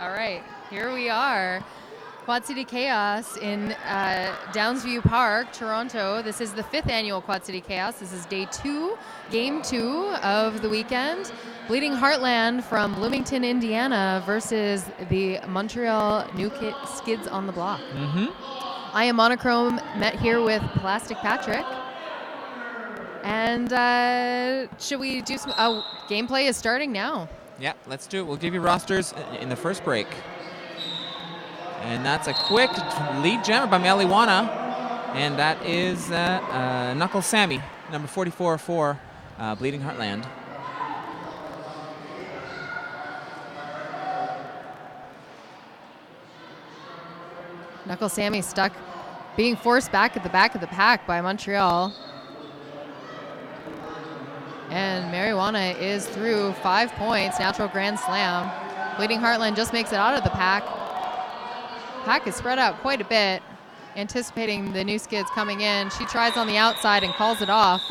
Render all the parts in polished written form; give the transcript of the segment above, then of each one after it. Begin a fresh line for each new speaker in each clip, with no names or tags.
All right, here we are. Quad City Chaos in Downsview Park, Toronto. This is the 5th annual Quad City Chaos. This is day 2, game 2 of the weekend. Bleeding Heartland from Bloomington, Indiana versus the Montreal Skids on the block. I am Monichrome, met here with Plastik Patrik. And should we do some... gameplay is starting now.
Yeah, let's do it. We'll give you rosters in the first break. And that's a quick lead jammer by Meliwana. And that is Knuckle Sammy, number 44 for Bleeding Heartland.
Knuckle Sammy stuck, being forced back at the back of the pack by Montreal. And Marijuana is through 5 points, natural grand slam. Bleeding Heartland just makes it out of the pack. Pack is spread out quite a bit, anticipating the new Skids coming in. She tries on the outside and calls it off.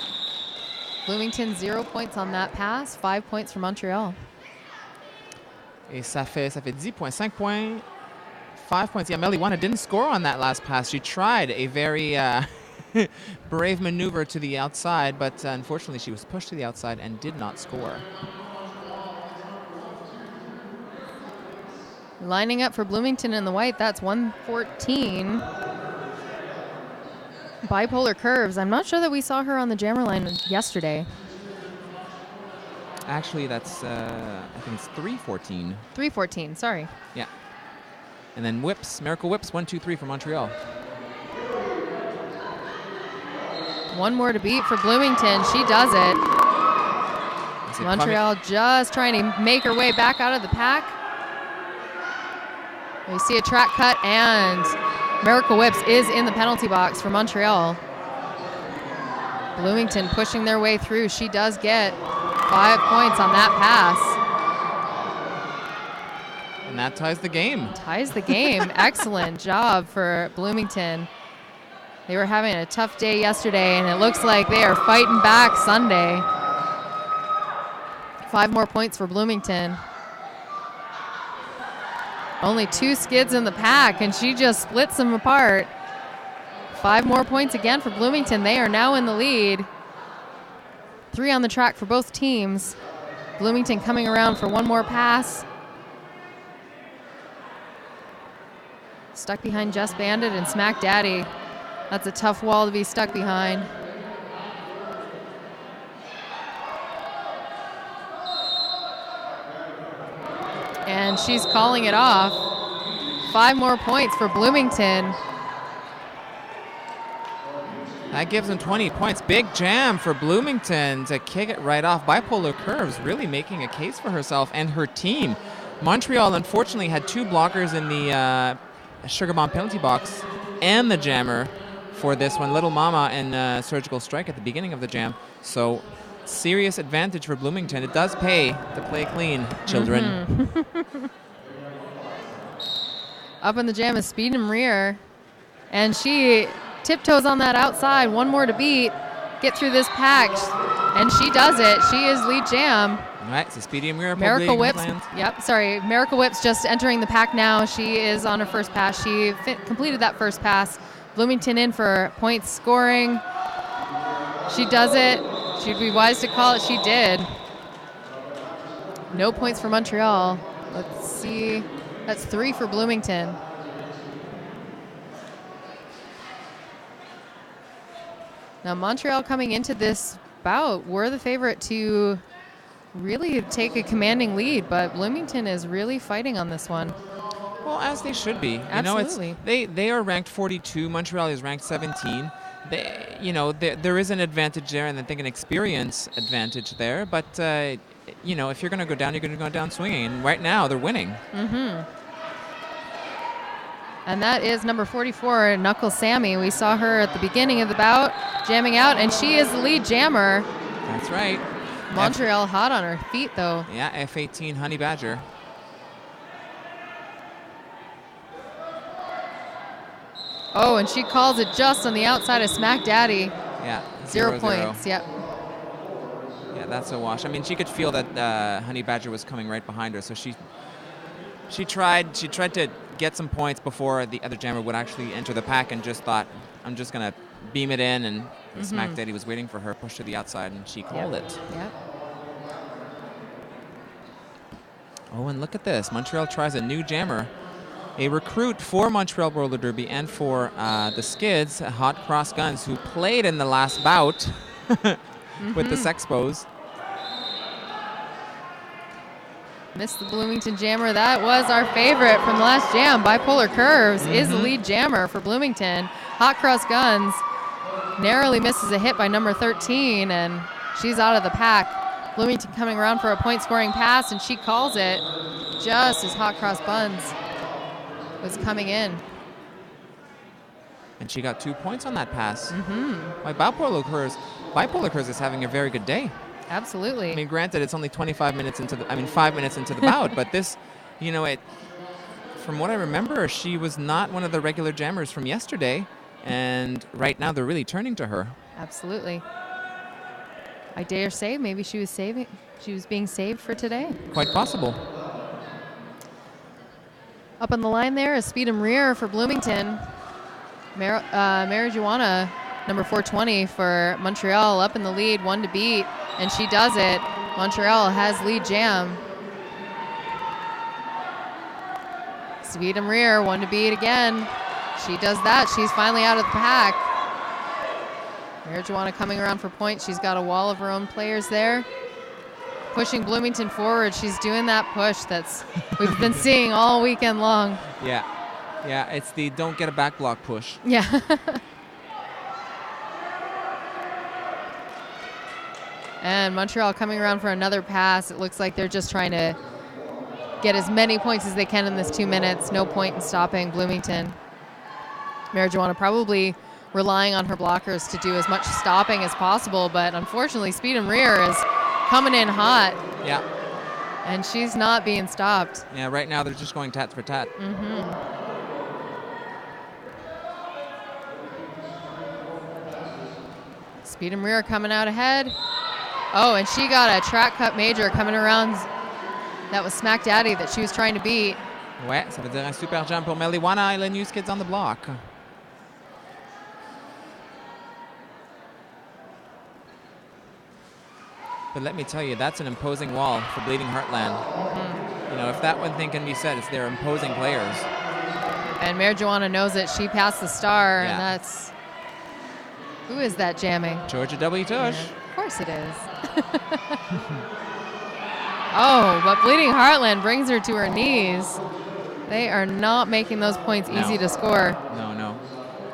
Bloomington 0 points on that pass, 5 points for Montreal.
Et ça fait 10 points, 5 points, 5 points. Yeah, Meliwana didn't score on that last pass. She tried a very brave maneuver to the outside, but unfortunately she was pushed to the outside and did not score.
Lining up for Bloomington in the white, that's 114. Bipolar curves. I'm not sure that we saw her on the jammer line yesterday.
Actually, that's, I think it's 314.
314, sorry.
Yeah. And then whips, Miracle Whips, 1, 2, 3 for Montreal.
One more to beat for Bloomington. She does it. Montreal just trying to make her way back out of the pack. We see a track cut, and Miracle Whips is in the penalty box for Montreal. Bloomington pushing their way through. She does get 5 points on that pass.
And that ties the game.
Ties the game. Excellent job for Bloomington. They were having a tough day yesterday, and it looks like they are fighting back Sunday. 5 more points for Bloomington. Only 2 Skids in the pack, and she just splits them apart. 5 more points again for Bloomington. They are now in the lead. 3 on the track for both teams. Bloomington coming around for one more pass. Stuck behind Just Bandit and Smack Daddy. That's a tough wall to be stuck behind. And she's calling it off. 5 more points for Bloomington.
That gives them 20 points. Big jam for Bloomington to kick it right off. Bipolar Curves really making a case for herself and her team. Montreal, unfortunately, had 2 blockers in the Sugar Bomb penalty box and the jammer for this one. Little Mama and Surgical Strike at the beginning of the jam. So serious advantage for Bloomington. It does pay to play clean, children.
Up in the jam is Speed and Rear. And she tiptoes on that outside. 1 more to beat. Get through this pack. And she does it. She is lead jam.
All right, so Speedy and Rear.
Miracle Whips. Yep, sorry. Miracle Whips just entering the pack now. She is on her first pass. She completed that first pass. Bloomington in for points scoring. She does it. She'd be wise to call it. She did. No points for Montreal. Let's see. That's 3 for Bloomington. Now Montreal coming into this bout were the favorite to really take a commanding lead, but Bloomington is really fighting on this one.
Well, as they should be.
Absolutely.
You know, they are ranked 42. Montreal is ranked 17. There is an advantage there, and I think an experience advantage there. But if you're going to go down, you're going to go down swinging. And right now, they're winning.
And that is number 44, Knuckle Sammy. We saw her at the beginning of the bout, jamming out, and she is the lead jammer.
That's right.
Montreal hot on her feet, though.
Yeah, F18 Honey Badger.
Oh, and she calls it just on the outside of Smack Daddy.
Yeah.
0 points, yep.
Yeah, that's a wash. I mean, she could feel that Honey Badger was coming right behind her, so she She tried to get some points before the other jammer would actually enter the pack, and just thought, I'm just going to beam it in, and the Smack Daddy was waiting for her, pushed to the outside, and she called it.
Yep.
Oh, and look at this. Montreal tries a new jammer. A recruit for Montreal Roller Derby and for the Skids, Hot Cross Guns, who played in the last bout with the Sexpos.
Missed the Bloomington jammer. That was our favorite from the last jam. Bipolar Curves is the lead jammer for Bloomington. Hot Cross Guns narrowly misses a hit by number 13, and she's out of the pack. Bloomington coming around for a point-scoring pass, and she calls it just as Hot Cross Guns was coming in.
And she got 2 points on that pass. My Bipolar Curves is having a very good day.
Absolutely.
I mean, granted, it's only 5 minutes into the bout, but this, from what I remember, she was not one of the regular jammers from yesterday, and right now they're really turning to her.
Absolutely. I dare say maybe she was being saved for today.
Quite possible.
Up on the line there is Speed and Rear for Bloomington. Marijuana, number 420 for Montreal, up in the lead, 1 to beat, and she does it. Montreal has lead jam. Speed and Rear, 1 to beat again. She does that. She's finally out of the pack. Marijuana coming around for points. She's got a wall of her own players there. Pushing Bloomington forward. She's doing that push that's we've been seeing all weekend long.
Yeah, it's the don't get a back block push.
Yeah. And Montreal coming around for another pass. It looks like they're just trying to get as many points as they can in this 2 minutes. No point in stopping Bloomington. Marijuana probably relying on her blockers to do as much stopping as possible, but unfortunately Speed and Rear is coming in hot.
Yeah.
And she's not being stopped.
Yeah, right now they're just going tat for tat.
Speed and Rear coming out ahead. Oh, and she got a track cut major coming around. That was Smack Daddy that she was trying to beat.
Ouais, ça veut dire un super jam pour Marijuana et le New Skids on the block. But let me tell you, that's an imposing wall for Bleeding Heartland. If that one thing can be said, it's their imposing players.
And Marijuana knows it. She passed the star, and that's... Who is that jamming?
Georgia W. Tush.
Of course it is. Oh, but Bleeding Heartland brings her to her knees. They are not making those points easy to score.
No.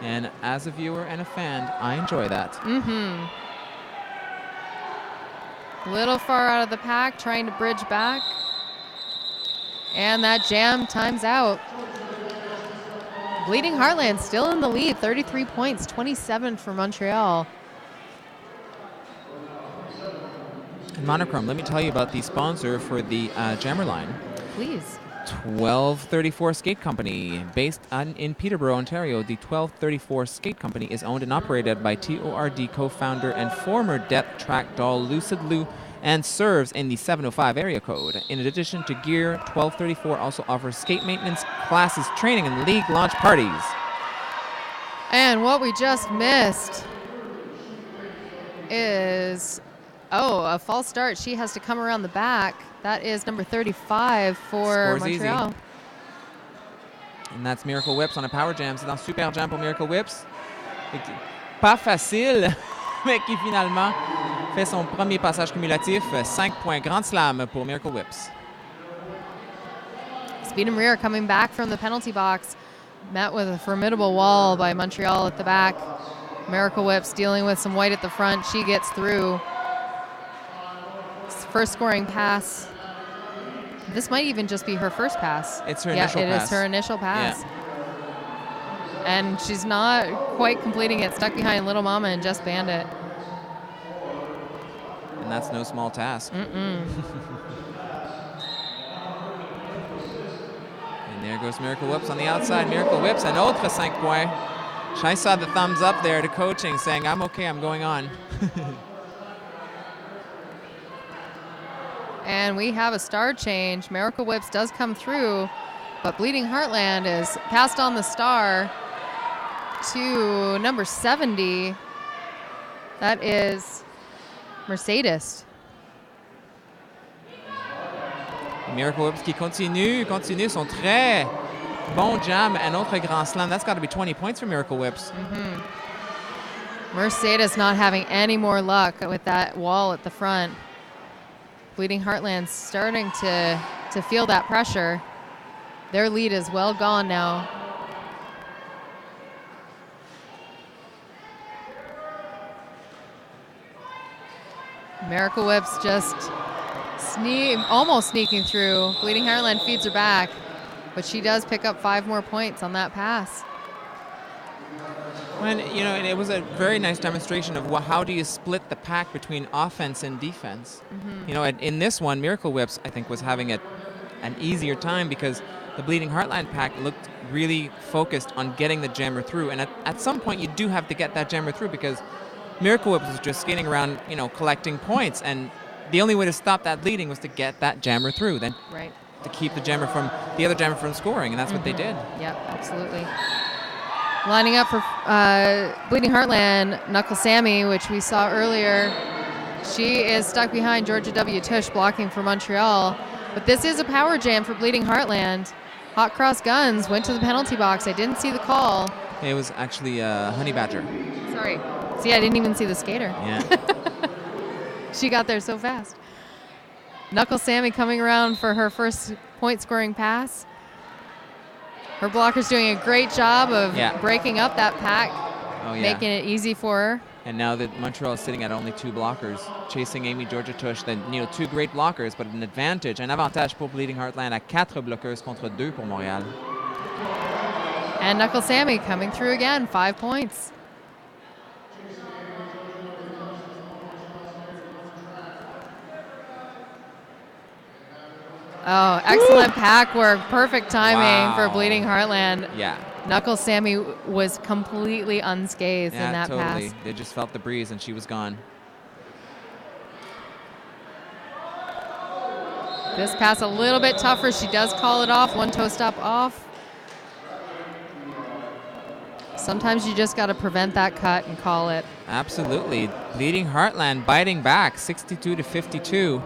And as a viewer and a fan, I enjoy that.
A little far out of the pack, trying to bridge back. And that jam times out. Bleeding Heartland still in the lead, 33 points, 27 for Montreal.
And Monichrome, let me tell you about the sponsor for the jammer line.
Please.
1234 Skate Company. Based in Peterborough, Ontario, the 1234 Skate Company is owned and operated by TORD co-founder and former Death Track doll Lucid Lou, and serves in the 705 area code. In addition to gear, 1234 also offers skate maintenance, classes, training, and league launch parties.
And what we just missed is, a false start. She has to come around the back. That is number 35 for
Scores
Montreal.
Easy. And that's Miracle Whips on a power jam. C'est un super jam pour Miracle Whips. Pas facile, mais qui finalement fait son premier passage cumulatif. 5 points Grand Slam pour Miracle Whips.
Speed and Rear coming back from the penalty box. Met with a formidable wall by Montreal at the back. Miracle Whips dealing with some white at the front. She gets through. First scoring pass. This might even just be her first pass.
It's her initial pass.
Yeah, it is her initial pass. Yeah. And she's not quite completing it. Stuck behind Little Mama and Just Bandit.
And that's no small task. And there goes Miracle Whips on the outside. Miracle Whips, un autre 5 points. I saw the thumbs up there to coaching saying, I'm okay, I'm going on.
And we have a star change. Miracle Whips does come through, but Bleeding Heartland is passed on the star to number 70. That is Mercedes.
Miracle Whips qui continue son très bon jam. Un autre grand slam. That's got to be 20 points for Miracle Whips.
Mercedes not having any more luck with that wall at the front. Bleeding Heartland's starting to feel that pressure. Their lead is well gone now. Miracle Whips just almost sneaking through. Bleeding Heartland feeds her back, but she does pick up 5 more points on that pass.
When, it was a very nice demonstration of how do you split the pack between offense and defense. In this one, Miracle Whips, I think, was having an easier time because the Bleeding Heartland pack looked really focused on getting the jammer through. And at some point, you do have to get that jammer through because Miracle Whips was just skating around, collecting points. And the only way to stop that bleeding was to get that jammer through, then to keep the other jammer from scoring. And that's what they did.
Yep, absolutely. Lining up for Bleeding Heartland, Knuckle Sammy, which we saw earlier. She is stuck behind Georgia W. Tush, blocking for Montreal. But this is a power jam for Bleeding Heartland. Hot Cross Guns went to the penalty box. I didn't see the call.
It was actually Honey Badger.
Sorry. See, I didn't even see the skater.
Yeah.
She got there so fast. Knuckle Sammy coming around for her first point-scoring pass. Her blocker's doing a great job of breaking up that pack, making it easy for her.
And now that Montreal is sitting at only 2 blockers, chasing Amy Georgia Tush, then 2 great blockers, but an avantage pour Bleeding Heartland à 4 bloqueuses contre 2 pour Montréal.
And Knuckle Sammy coming through again, 5 points. Oh, excellent pack work. Perfect timing for Bleeding Heartland.
Yeah.
Knuckle Sammy was completely unscathed in that pass.
They just felt the breeze and she was gone.
This pass a little bit tougher. She does call it off. 1 toe stop off. Sometimes you just got to prevent that cut and call it.
Absolutely. Bleeding Heartland biting back 62-52.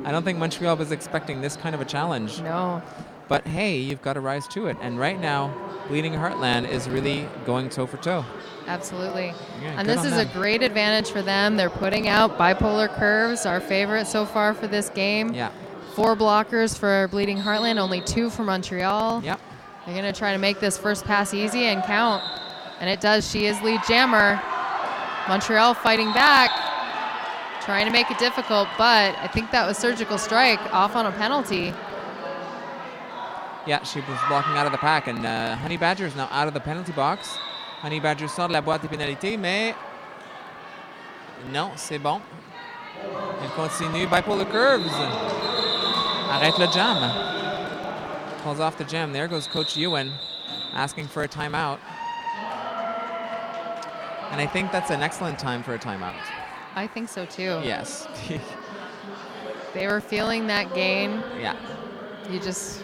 I don't think Montreal was expecting this kind of a challenge.
No.
But hey, you've got to rise to it. And right now, Bleeding Heartland is really going toe for toe.
Absolutely.
Yeah,
and this is a great advantage for them. They're putting out bipolar curves, our favorite so far for this game.
Yeah.
4 blockers for Bleeding Heartland, only 2 for Montreal.
Yep.
They're going to try to make this first pass easy and count. And it does. She is lead jammer. Montreal fighting back. Trying to make it difficult, but I think that was surgical strike off on a penalty.
Yeah, she was blocking out of the pack, and Honey Badger is now out of the penalty box. Honey Badger sort de la boîte des pénalités, mais non, c'est bon. Elle continue, bipolar curves. Arrête le jam. Pulls off the jam. There goes Coach Ewan asking for a timeout. And I think that's an excellent time for a timeout.
I think so too.
Yes.
They were feeling that gain.
Yeah.
You just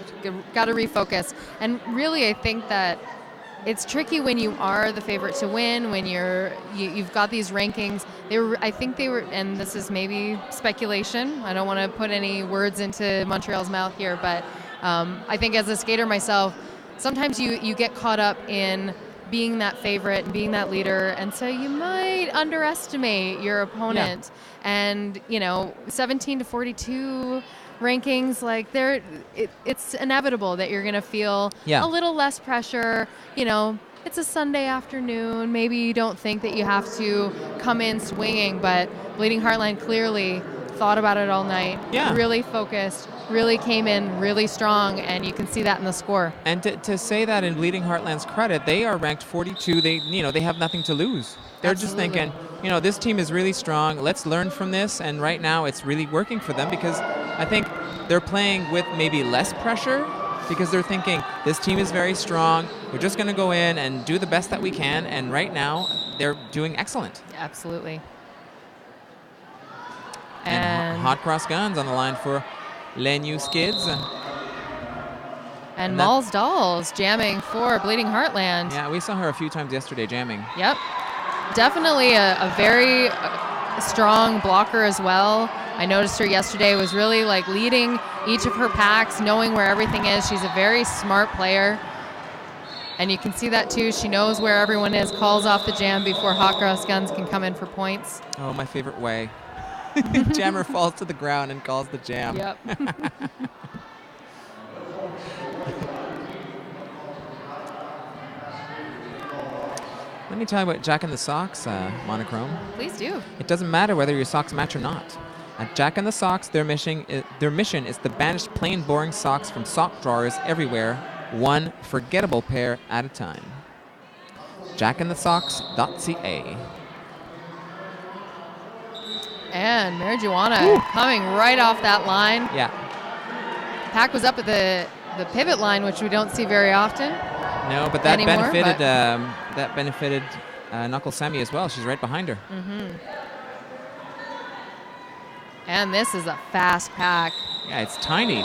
got to refocus. And really, I think that it's tricky when you are the favorite to win, when you've got these rankings. I think they were, and this is maybe speculation. I don't want to put any words into Montreal's mouth here, but I think as a skater myself, sometimes you get caught up in being that favorite and being that leader, and so you might underestimate your opponent. Yeah. And 17-42 rankings, like it's inevitable that you're going to feel a little less pressure. It's a Sunday afternoon. Maybe you don't think that you have to come in swinging, but Bleeding Heartland clearly thought about it all night.
Yeah.
Really focused, really came in really strong, and you can see that in the score.
And to say that in Bleeding Heartland's credit, they are ranked 42. They have nothing to lose. They're
Absolutely.
just thinking, this team is really strong. Let's learn from this. And right now it's really working for them because I think they're playing with maybe less pressure because they're thinking this team is very strong. We're just going to go in and do the best that we can. And right now they're doing excellent.
Absolutely.
And hot cross guns on the line for les new Skids.
And Mal's Dolls jamming for Bleeding Heartland.
Yeah, we saw her a few times yesterday jamming.
Yep. Definitely a very strong blocker as well. I noticed her yesterday was really like leading each of her packs, knowing where everything is. She's a very smart player. And you can see that too. She knows where everyone is, calls off the jam before hot cross guns can come in for points.
Oh, my favorite way. Jammer falls to the ground and calls the jam.
Yep.
Let me tell you about Jack in the Socks, Monichrome.
Please do.
It doesn't matter whether your socks match or not. At Jack in the Socks, their mission is to banish plain, boring socks from sock drawers everywhere, one forgettable pair at a time. jackinthesocks.ca. Woo.
And Marijuana coming right off that line.
Yeah.
Pack was up at the pivot line, which we don't see very often.
No, but that
anymore,
benefited Knuckle Sammy as well. She's right behind her.
Mm-hmm. And this is a fast pack.
Yeah, it's tiny.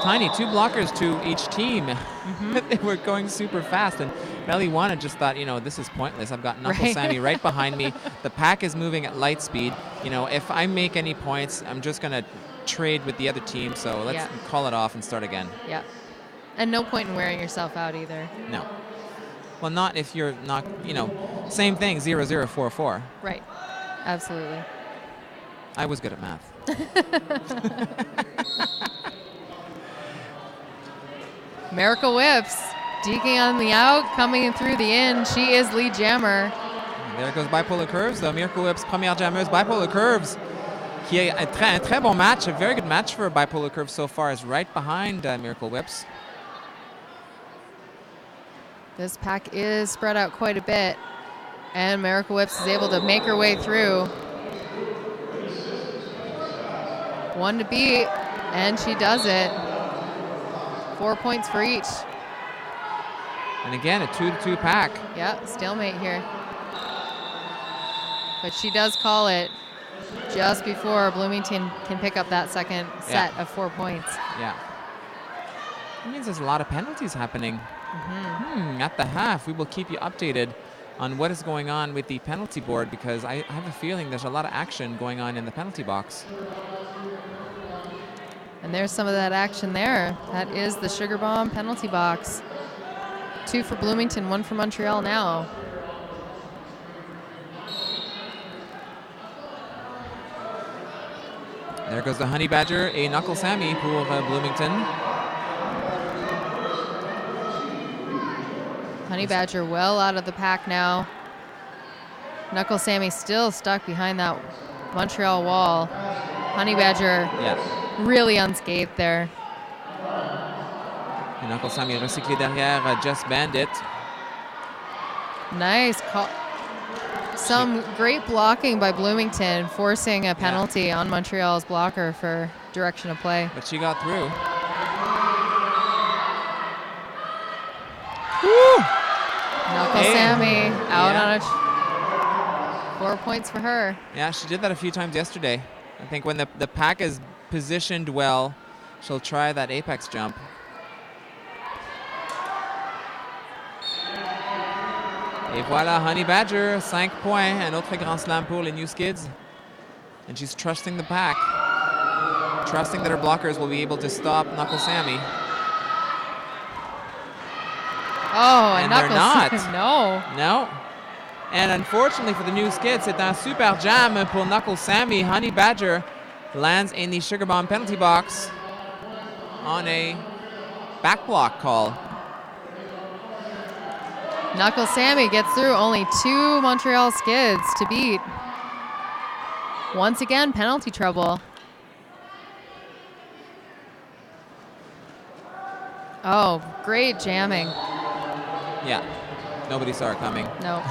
Tiny. 2 blockers to each team. Mm-hmm. They were going super fast. And Marijuana just thought, this is pointless. I've got Knuckle Sammy right behind me. The pack is moving at light speed. If I make any points, I'm just going to trade with the other team. So let's call it off and start again.
Yep. And no point in wearing yourself out either.
No. Well, not if you're not, same thing, 0-0-4-4.
Right. Absolutely.
I was good at math.
Miracle Whips, deking on the out, coming in through the in. She is lead jammer.
And there goes Bipolar Curves. Miracle Whips, première jammeuse. Bipolar Curves, qui est un très bon match. A very good match for Bipolar Curves so far, is right behind Miracle Whips.
This pack is spread out quite a bit, and Miracle Whips is able to make her way through. 1 to beat, and she does it. 4 points for each.
And again, a 2-2 pack.
Yeah, stalemate here. But she does call it just before Bloomington can pick up that second set of 4 points.
Yeah. That means there's a lot of penalties happening.
Mm-hmm.
At the half, we will keep you updated on what is going on with the penalty board, because I have a feeling there's a lot of action going on in the penalty box.
And there's some of that action there. That is the Sugar Bomb penalty box. 2 for Bloomington, 1 for Montreal now.
There goes the Honey Badger et Knuckle Sammy pour Bloomington.
Honey Badger well out of the pack now. Knuckle Sammy still stuck behind that Montreal wall. Honey Badger really unscathed there.
Et Knuckle Sammy recyclé derrière Just Bandit.
Nice call. Some great blocking by Bloomington, forcing a penalty on Montreal's blocker for direction of play.
But she got through. Woo!
Knuckle Sammy out on a 4 points for her.
Yeah, she did that a few times yesterday. I think when the pack is positioned well, she'll try that apex jump. Et voilà, Honey Badger, 5 points, un autre grand slam pour les New Skids. And she's trusting the pack, trusting that her blockers will be able to stop Knuckle Sammy.
Oh,
and they're not.
No.
No. And unfortunately for the New Skids, c'est un super jam pour Knuckle Sammy. Honey Badger lands in the Sugar Bomb penalty box on a back block call.
Knuckle Sammy gets through, only 2 Montreal Skids to beat. Once again, penalty trouble. Oh, great jamming.
Yeah, nobody saw it coming.
No.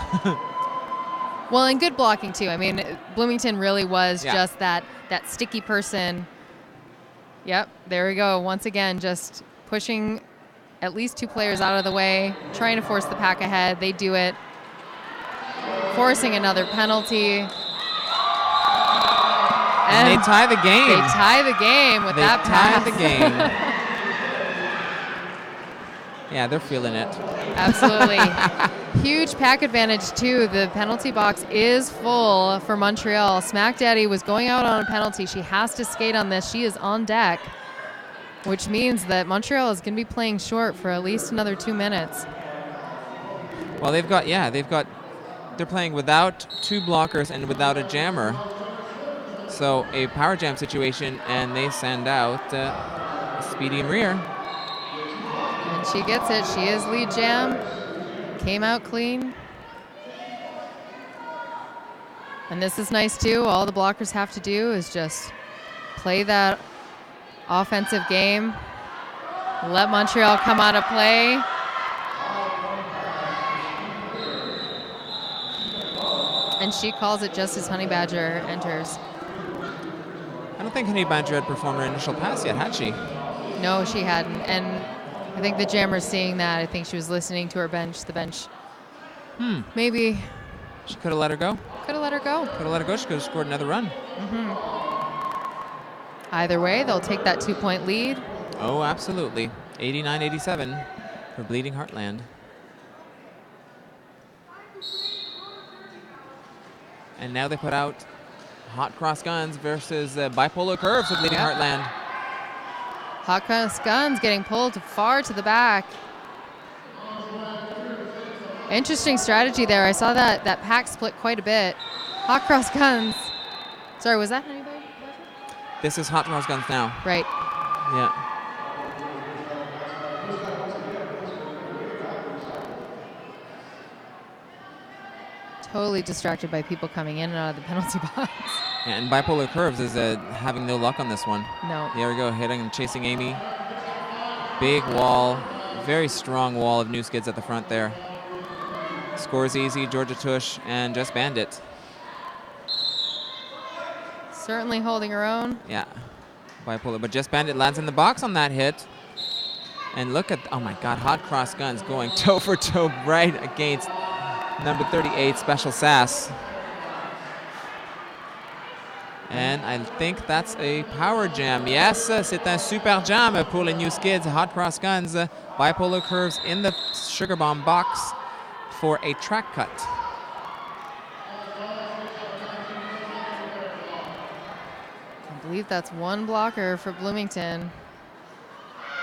Well, and good blocking too. I mean, Bloomington really was just that sticky person. Yep, there we go. Once again, just pushing at least 2 players out of the way, trying to force the pack ahead. They do it. Forcing another penalty.
And they tie the game.
They tie the game with that pass.
They tie the game. Yeah, they're feeling it.
Absolutely. Huge pack advantage, too. The penalty box is full for Montreal. Smack Daddy was going out on a penalty. She has to skate on this. She is on deck, which means that Montreal is going to be playing short for at least another 2 minutes.
Well, they're playing without 2 blockers and without a jammer. So a power jam situation, and they send out Speedy Maria.
And she gets it. She is lead jam. Came out clean. And this is nice, too. All the blockers have to do is just play that offensive game. Let Montreal come out of play. And she calls it just as Honey Badger enters.
I don't think Honey Badger had performed her initial pass yet, had she?
No, she hadn't. And I think the jammer's seeing that. I think she was listening to her bench. The bench. Maybe.
She could have let her go.
Could have let her go.
Could have let her go. She could have scored another run.
Either way, they'll take that 2-point lead.
Oh, absolutely. 89-87 for Bleeding Heartland. And now they put out Hot Cross Guns versus Bipolar Curves with Bleeding Heartland.
Hot Cross Guns getting pulled far to the back. Interesting strategy there. I saw that pack split quite a bit. Hot Cross Guns. Sorry, was that anybody?
This is Hot Cross Guns now.
Right.
Yeah.
Totally distracted by people coming in and out of the penalty box.
Yeah, and Bipolar Curves is having no luck on this one.
No.
There we go, hitting and chasing Amy. Big wall, very strong wall of new Skids at the front there. Scores easy, Georgia Tush, and Just Bandit.
Certainly holding her own.
Yeah, Bipolar, but Just Bandit lands in the box on that hit. And look at, oh my God, Hot Cross Guns going toe for toe right against number 38, Special Sass. And I think that's a power jam. Yes, c'est un super jam pour les new Skids. Hot Cross Guns, Bipolar Curves in the Sugar Bomb box for a track cut.
I believe that's one blocker for Bloomington.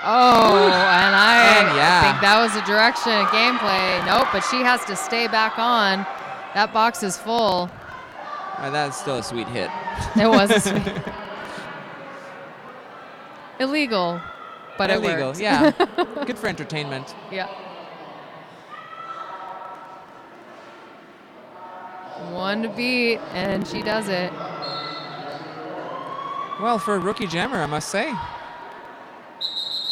Oh, and I think that was a direction of gameplay. Nope, but she has to stay back on. That box is full.
That's still a sweet hit.
It was a sweet. Illegal, but
illegal,
it worked.
Yeah. Good for entertainment.
Yeah. One to beat, and she does it.
Well, for a rookie jammer, I must say.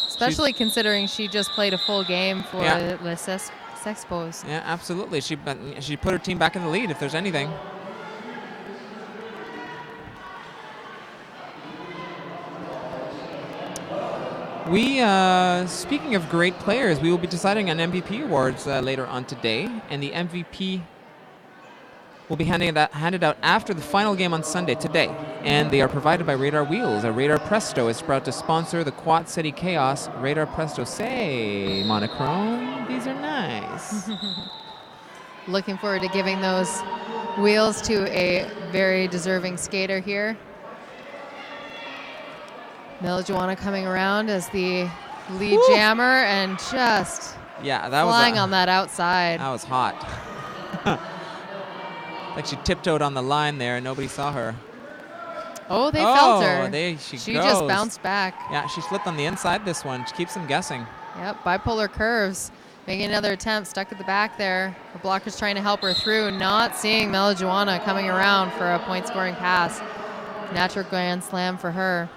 Especially considering she just played a full game for the Sexpos.
Yeah, absolutely. She put her team back in the lead, if there's anything. We, speaking of great players, we will be deciding on MVP awards later on today, and the MVP will be handed out after the final game on Sunday today, and they are provided by Radar Wheels. Radar Presto is proud to sponsor the Quad City Chaos. Radar Presto, say, Monichrome, these are nice.
Looking forward to giving those wheels to a very deserving skater here. Marijuana coming around as the lead jammer and just flying on that outside.
That was hot. Like she tiptoed on the line there and nobody saw her.
Oh, they felt her.
She
just bounced back.
Yeah, she slipped on the inside this one. She keeps them guessing.
Yep, Bipolar Curves making another attempt, stuck at the back there. The blocker's trying to help her through, not seeing Marijuana coming around for a point-scoring pass. Natural grand slam for her.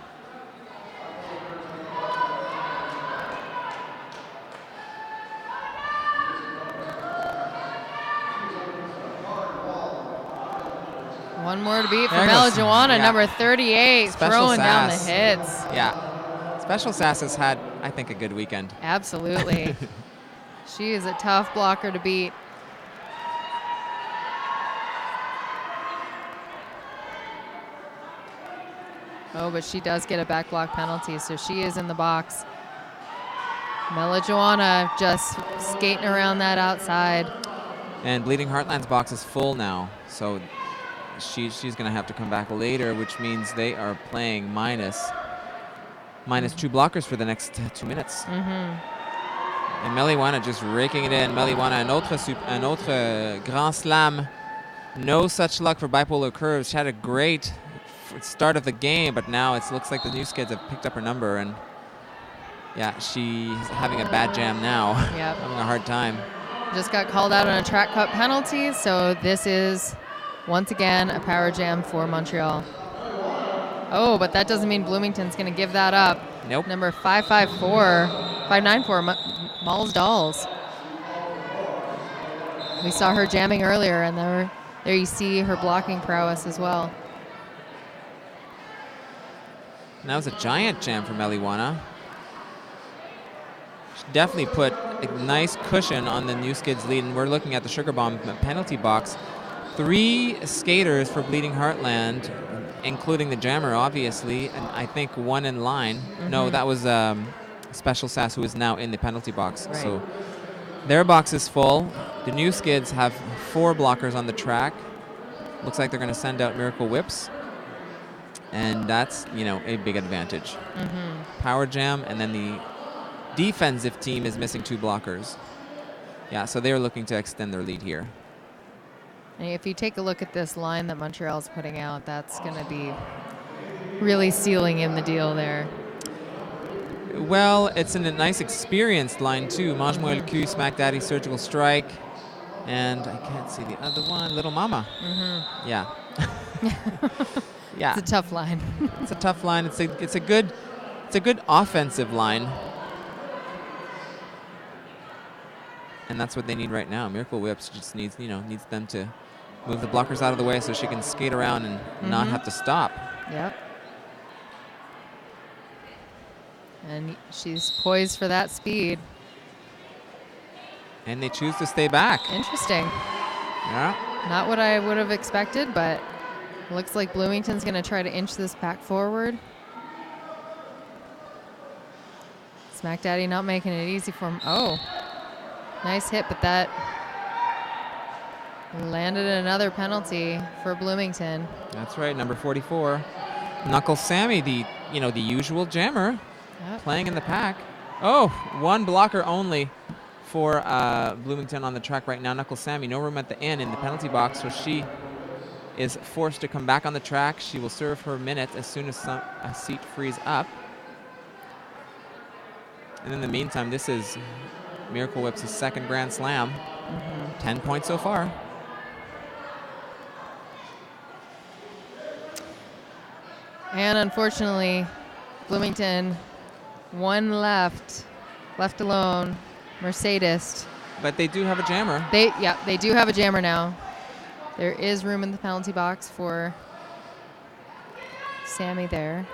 One more to beat for Marijuana, number 38, throwing down the hits.
Yeah. Special Sass has had, I think, a good weekend.
Absolutely. She is a tough blocker to beat. Oh, but she does get a back block penalty, so she is in the box. Melijoana just skating around that outside.
And Bleeding Heartland's box is full now, so she's going to have to come back later, which means they are playing minus 2 blockers for the next 2 minutes. And Melijoana just raking it in. Melijoana, un autre Grand Slam. No such luck for Bipolar Curves. She had a great start of the game, but now it looks like the new Skids have picked up her number, and yeah, she's having a bad jam now.
Yep.
Having a hard time.
Just got called out on a track cut penalty, so this is once again a power jam for Montreal. Oh, but that doesn't mean Bloomington's going to give that up.
Nope.
Number 594, Malls Dolls. We saw her jamming earlier, and there you see her blocking prowess as well.
And that was a giant jam for Melijoana. She definitely put a nice cushion on the new Skids lead, and we're looking at the Sugar Bomb penalty box. 3 skaters for Bleeding Heartland, including the jammer, obviously, and I think 1 in line. No, that was Special Sass, who is now in the penalty box.
Right.
So their box is full. The new Skids have 4 blockers on the track. Looks like they're going to send out Miracle Whips, and that's, a big advantage. Power jam, and then the defensive team is missing 2 blockers. Yeah, so they're looking to extend their lead here.
And if you take a look at this line that Montreal's putting out, that's going to be really sealing in the deal there.
Well, it's a nice experienced line too. Mange-moi le cul, Smack Daddy, Surgical Strike, and I can't see the other one, Little Mama. Yeah. Yeah.
It's a tough line.
It's a tough line. It's a good offensive line. And that's what they need right now. Miracle Whips just needs them to move the blockers out of the way so she can skate around and not have to stop.
Yep. And she's poised for that speed.
And they choose to stay back.
Interesting.
Yeah.
Not what I would have expected, but looks like Bloomington's going to try to inch this back forward. Smack Daddy not making it easy for him. Oh, nice hit, but that landed another penalty for Bloomington.
That's right, number 44. Knuckle Sammy, the usual jammer, playing in the pack. Oh, 1 blocker only for Bloomington on the track right now. Knuckle Sammy, no room at the end in the penalty box, so she is forced to come back on the track. She will serve her minute as soon as a seat frees up. And in the meantime, this is Miracle Whips' 2nd Grand Slam. 10 points so far.
And unfortunately, Bloomington, 1 left alone. Mercedes.
But they do have a jammer.
They do have a jammer now. There is room in the penalty box for Sammy there.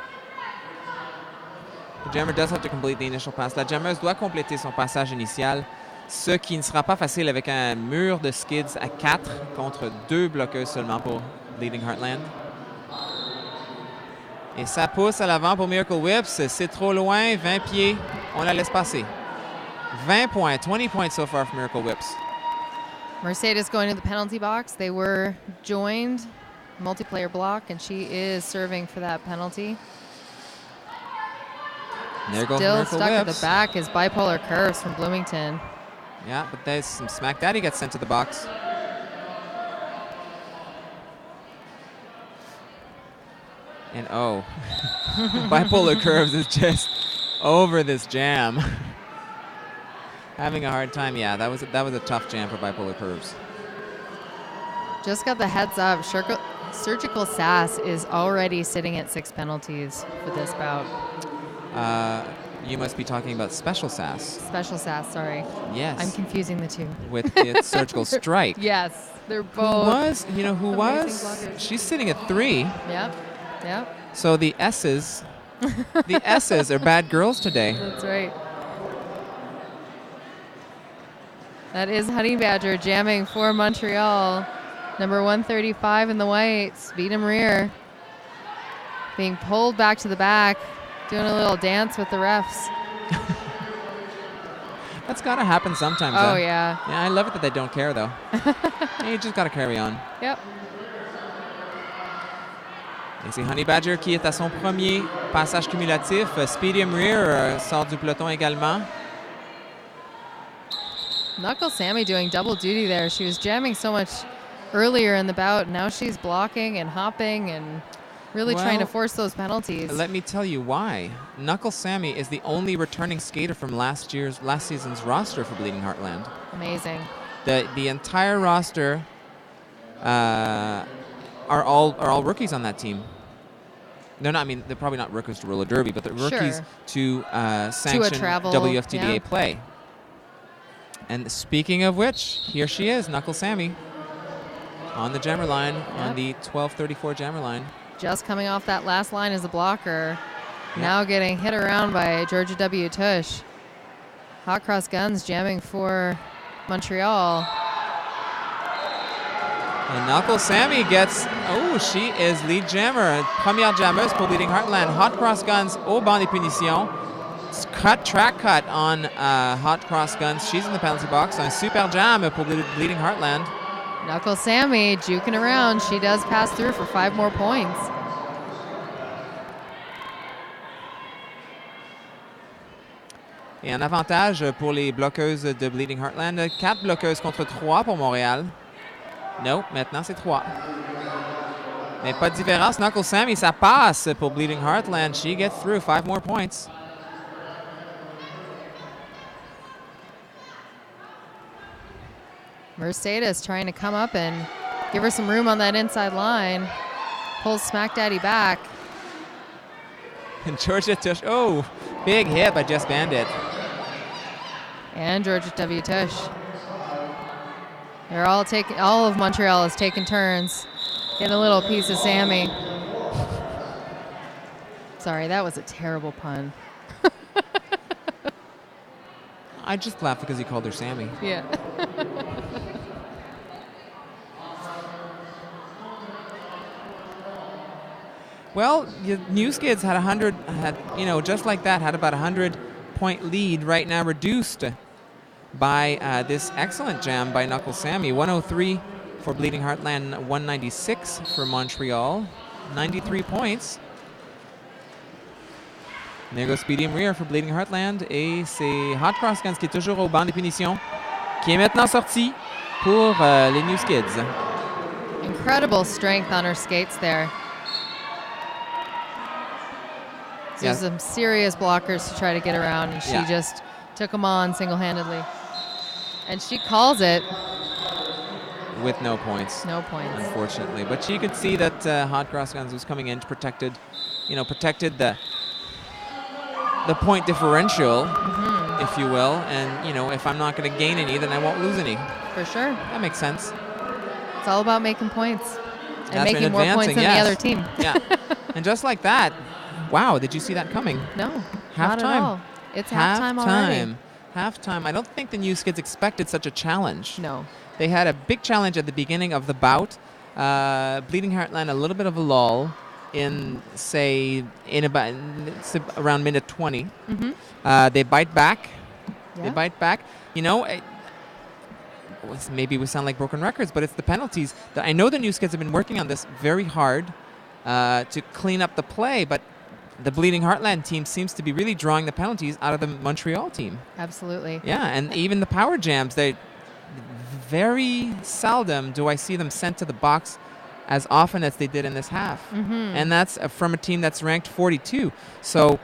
Le jammer does have to complete the initial pass. La jammeuse doit compléter son passage initial, ce qui ne sera pas facile avec un mur de Skids à 4 contre 2 bloqueuses seulement pour Bleeding Heartland. Et ça pousse à l'avant pour Miracle Whips. C'est trop loin, 20 pieds. On la laisse passer. 20 points, 20 points so far for Miracle Whips.
Mercedes going to the penalty box. They were joined, multiplayer block, and she is serving for that penalty.
And there goes
Still
Miracle
stuck
Whips.
at the back is Bipolar Curves from Bloomington.
Yeah, but there's some Smack Daddy gets sent to the box. And oh, Bipolar Curves is just over this jam. Having a hard time. Yeah, that was a tough jam for Bipolar Curves.
Just got the heads up. Surgical Sass is already sitting at 6 penalties for this bout.
You must be talking about Special Sass.
Special Sass, sorry.
Yes.
I'm confusing the two.
With the Surgical Strike.
Yes, they're both.
Who was?
blockers.
She's sitting at 3.
Yep.
So the S's are bad girls today.
That's right. That is Honey Badger jamming for Montreal. Number 135 in the whites. Beat him rear. being pulled back to the back, doing a little dance with the refs.
That's got to happen sometimes.
Oh, yeah.
Yeah, I love it that they don't care, though. You just got to carry on.
Yep.
Et c'est Honey Badger qui est à son premier passage cumulatif. Speedy Rear sort du peloton également.
Knuckle Sammy doing double duty there. She was jamming so much earlier in the bout. Now she's blocking and hopping and really trying to force those penalties.
Let me tell you why. Knuckle Sammy is the only returning skater from last season's roster for Bleeding Heartland.
Amazing.
The entire roster are all rookies on that team. They're not. I mean, they're probably not rookies to roller derby, but they're rookies to sanction WFTDA play. And speaking of which, here she is, Knuckle Sammy, on the jammer line, on the 12:34 jammer line.
Just coming off that last line as a blocker. Now getting hit around by Georgia W. Tush. Hot Cross Guns jamming for Montreal.
And Knuckle Sammy gets, she is lead jammer. Première jammeuse pour Bleeding Heartland. Hot Cross Guns au banc des punitions. Track cut on Hot Cross Guns. She's in the penalty box. Un super jam pour Bleeding Heartland.
Knuckle Sammy juking around. She does pass through for 5 more points.
Et un avantage pour les bloqueuses de Bleeding Heartland. 4 bloqueuses contre 3 pour Montréal. Non, maintenant c'est 3. Mais pas de différence. Knuckle Sammy, ça passe pour Bleeding Heartland. She gets through 5 more points.
Mercedes trying to come up and give her some room on that inside line. Pulls Smack Daddy back.
And Georgia Tush, big hit by Just Bandit.
And Georgia W. Tush. They're all of Montreal is taking turns. Getting a little piece of Sammy. Sorry, that was a terrible pun.
I just laughed because he called her Sammy.
Yeah.
Well, New Skids had just like that, had about 100-point lead. Right now reduced by this excellent jam by Knuckle Sammy. 103 for Bleeding Heartland, 196 for Montreal. 93 points. There goes Speedy Rear for Bleeding Heartland. Et c'est Hot Cross Guns qui est toujours au banc des punitions, qui est maintenant sorti pour les New Skids.
Incredible strength on her skates there. There's some serious blockers to try to get around, and she just took them on single-handedly. And she calls it.
With no points.
No points.
Unfortunately. But you could see that Hot Cross Guns was coming in, protected the point differential, if you will. And, if I'm not going to gain any, then I won't lose any.
For sure.
That makes sense.
It's all about making points. And making more points than the other team.
Yeah. And just like that, wow, did you see that coming?
No,
halftime.
Not at all. It's halftime already.
Halftime. I don't think the New Skids expected such a challenge.
No.
They had a big challenge at the beginning of the bout. Bleeding Heartland, a little bit of a lull in about around minute 20. They bite back.
Yeah.
They bite back. Maybe we sound like broken records, but it's the penalties. I know the New Skids have been working on this very hard to clean up the play, but the Bleeding Heartland team seems to be really drawing the penalties out of the Montreal team.
Absolutely.
Yeah, and even the power jams, they very seldom do I see them sent to the box as often as they did in this half. And that's from a team that's ranked 42. So,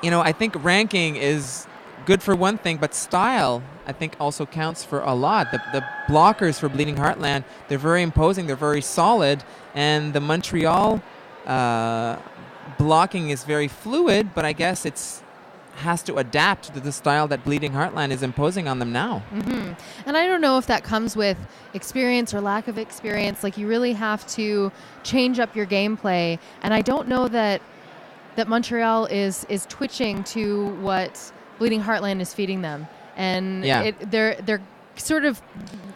I think ranking is good for one thing, but style, I think, also counts for a lot. The blockers for Bleeding Heartland, they're very imposing, they're very solid, and the Montreal blocking is very fluid, but I guess it's has to adapt to the style that Bleeding Heartland is imposing on them now.
And I don't know if that comes with experience or lack of experience. Like, you really have to change up your gameplay, and I don't know that Montreal is twitching to what Bleeding Heartland is feeding them, and they're sort of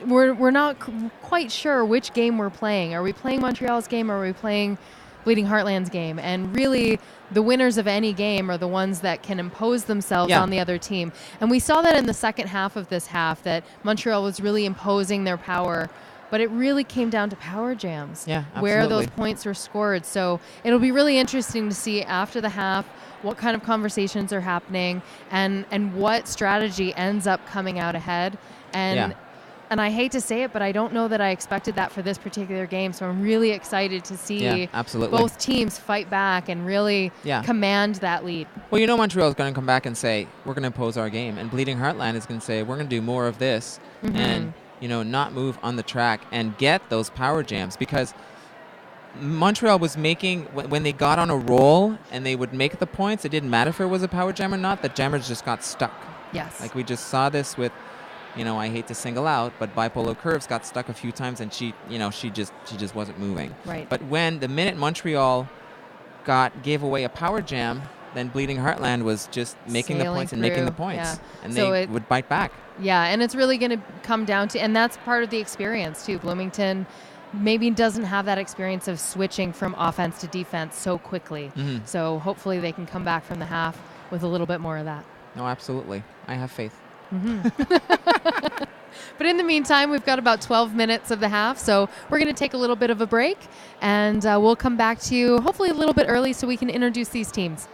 we're not quite sure which game we're playing. Are we playing Montreal's game, or are we playing Bleeding Heartland's game. And really, the winners of any game are the ones that can impose themselves on the other team. And we saw that in the second half of this half, that Montreal was really imposing their power. But it really came down to power jams, where those points were scored. So it'll be really interesting to see after the half what kind of conversations are happening and what strategy ends up coming out ahead. And I hate to say it, but I don't know that I expected that for this particular game. So I'm really excited to see both teams fight back and really command that lead.
Well, you know Montreal is going to come back and say, we're going to impose our game. And Bleeding Heartland is going to say, we're going to do more of this and, you know, not move on the track and get those power jams. Because Montreal was making, when they got on a roll and they would make the points, it didn't matter if it was a power jam or not. The jammers just got stuck.
Yes.
Like we just saw this with, you know, I hate to single out, but Bipolar Curves got stuck a few times, and she just wasn't moving.
Right.
But when the minute Montreal gave away a power jam, then Bleeding Heartland was just making the points and making the points, and so they would bite back.
Yeah, and it's really going to come down to, and that's part of the experience too. Bloomington maybe doesn't have that experience of switching from offense to defense so quickly. So hopefully they can come back from the half with a little bit more of that.
No, absolutely. I have faith.
But in the meantime, we've got about 12 minutes of the half, so we're going to take a little bit of a break, and we'll come back to you hopefully a little bit early so we can introduce these teams.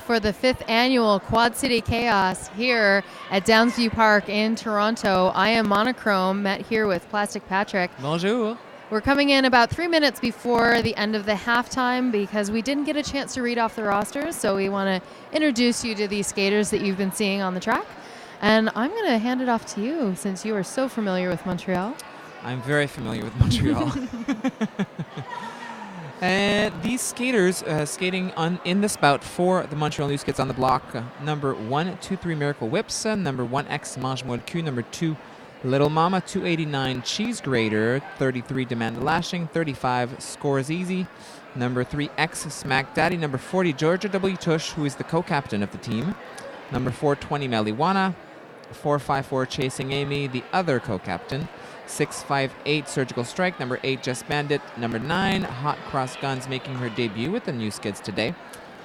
for the 5th annual Quad City Chaos here at Downsview Park in Toronto. I am Monichrome, met here with Plastik Patrik.
Bonjour.
We're coming in about 3 minutes before the end of the halftime because we didn't get a chance to read off the rosters, so we want to introduce you to these skaters that you've been seeing on the track. And I'm going to hand it off to you since you are so familiar with Montreal.
I'm very familiar with Montreal. These skaters skating in the spout for the Montreal New Skids on the block. Number 123 Miracle Whips, number 1X Mange-moi le cul, number 2 Little Mama, 289 Cheese Grater, 33 Demand Lashing, 35 Scores Easy, number 3X Smack Daddy, number 40 Georgia W. Tush, who is the co-captain of the team, number 420 Meliwana, 454 Chasing Amy, the other co-captain, 658 Surgical Strike, number 8 Just Bandit, number 9 Hot Cross Guns making her debut with the New Skids today,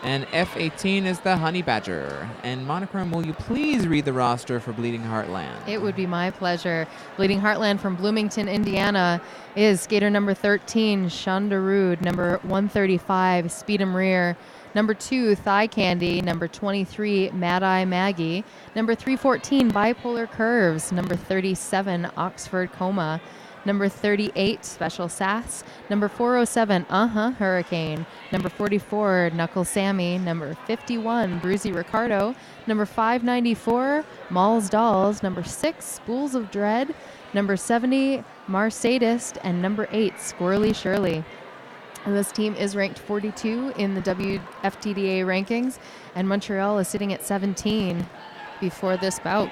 and F18 is the Honey Badger. And Monichrome, will you please read the roster for Bleeding Heartland?
It would be my pleasure. Bleeding Heartland from Bloomington, Indiana is skater number 13 Shonda Rude, number 135 Speed 'em Rear, number 2 Thigh Candy, number 23 Mad Eye Maggie, number 314 Bipolar Curves, number 37 Oxford Coma, number 38 Special Sass, number 407 Hurricane, number 44 Knuckle Sammy, number 51 Bruzy Ricardo, number 594 Malls Dolls, number 6 Spools of Dread, number 70 Marsadist, and number 8 Squirrely Shirley. And this team is ranked 42 in the WFTDA rankings, and Montreal is sitting at 17 before this bout.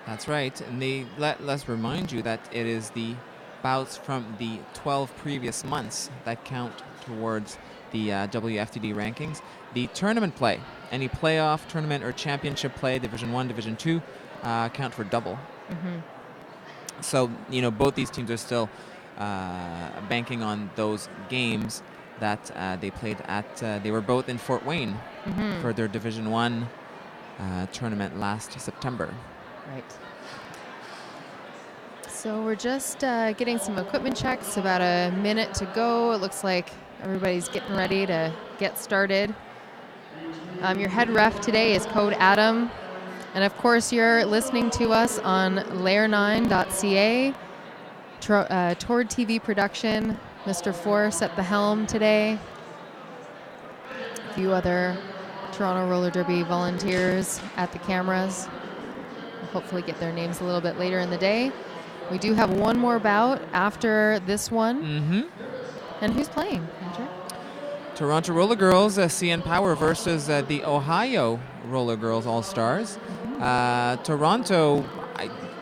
That's right, and let's remind you that it is the bouts from the 12 previous months that count towards the WFTD rankings. The tournament play, any playoff, tournament, or championship play, Division 1, Division 2, count for double.
Mm-hmm.
So, both these teams are still banking on those games that they played at, they were both in Fort Wayne for their Division 1 tournament last September.
Right. So we're just getting some equipment checks, about a minute to go. It looks like everybody's getting ready to get started. Your head ref today is Code Adam. And of course, you're listening to us on layer9.ca. Toward TV production, Mr. Force at the helm today. A few other Toronto Roller Derby volunteers at the cameras. Hopefully get their names a little bit later in the day. We do have one more bout after this one.
Mm-hmm.
And who's playing, Patrick?
Toronto Roller Girls, CN Power versus the Ohio Roller Girls All-Stars. Toronto,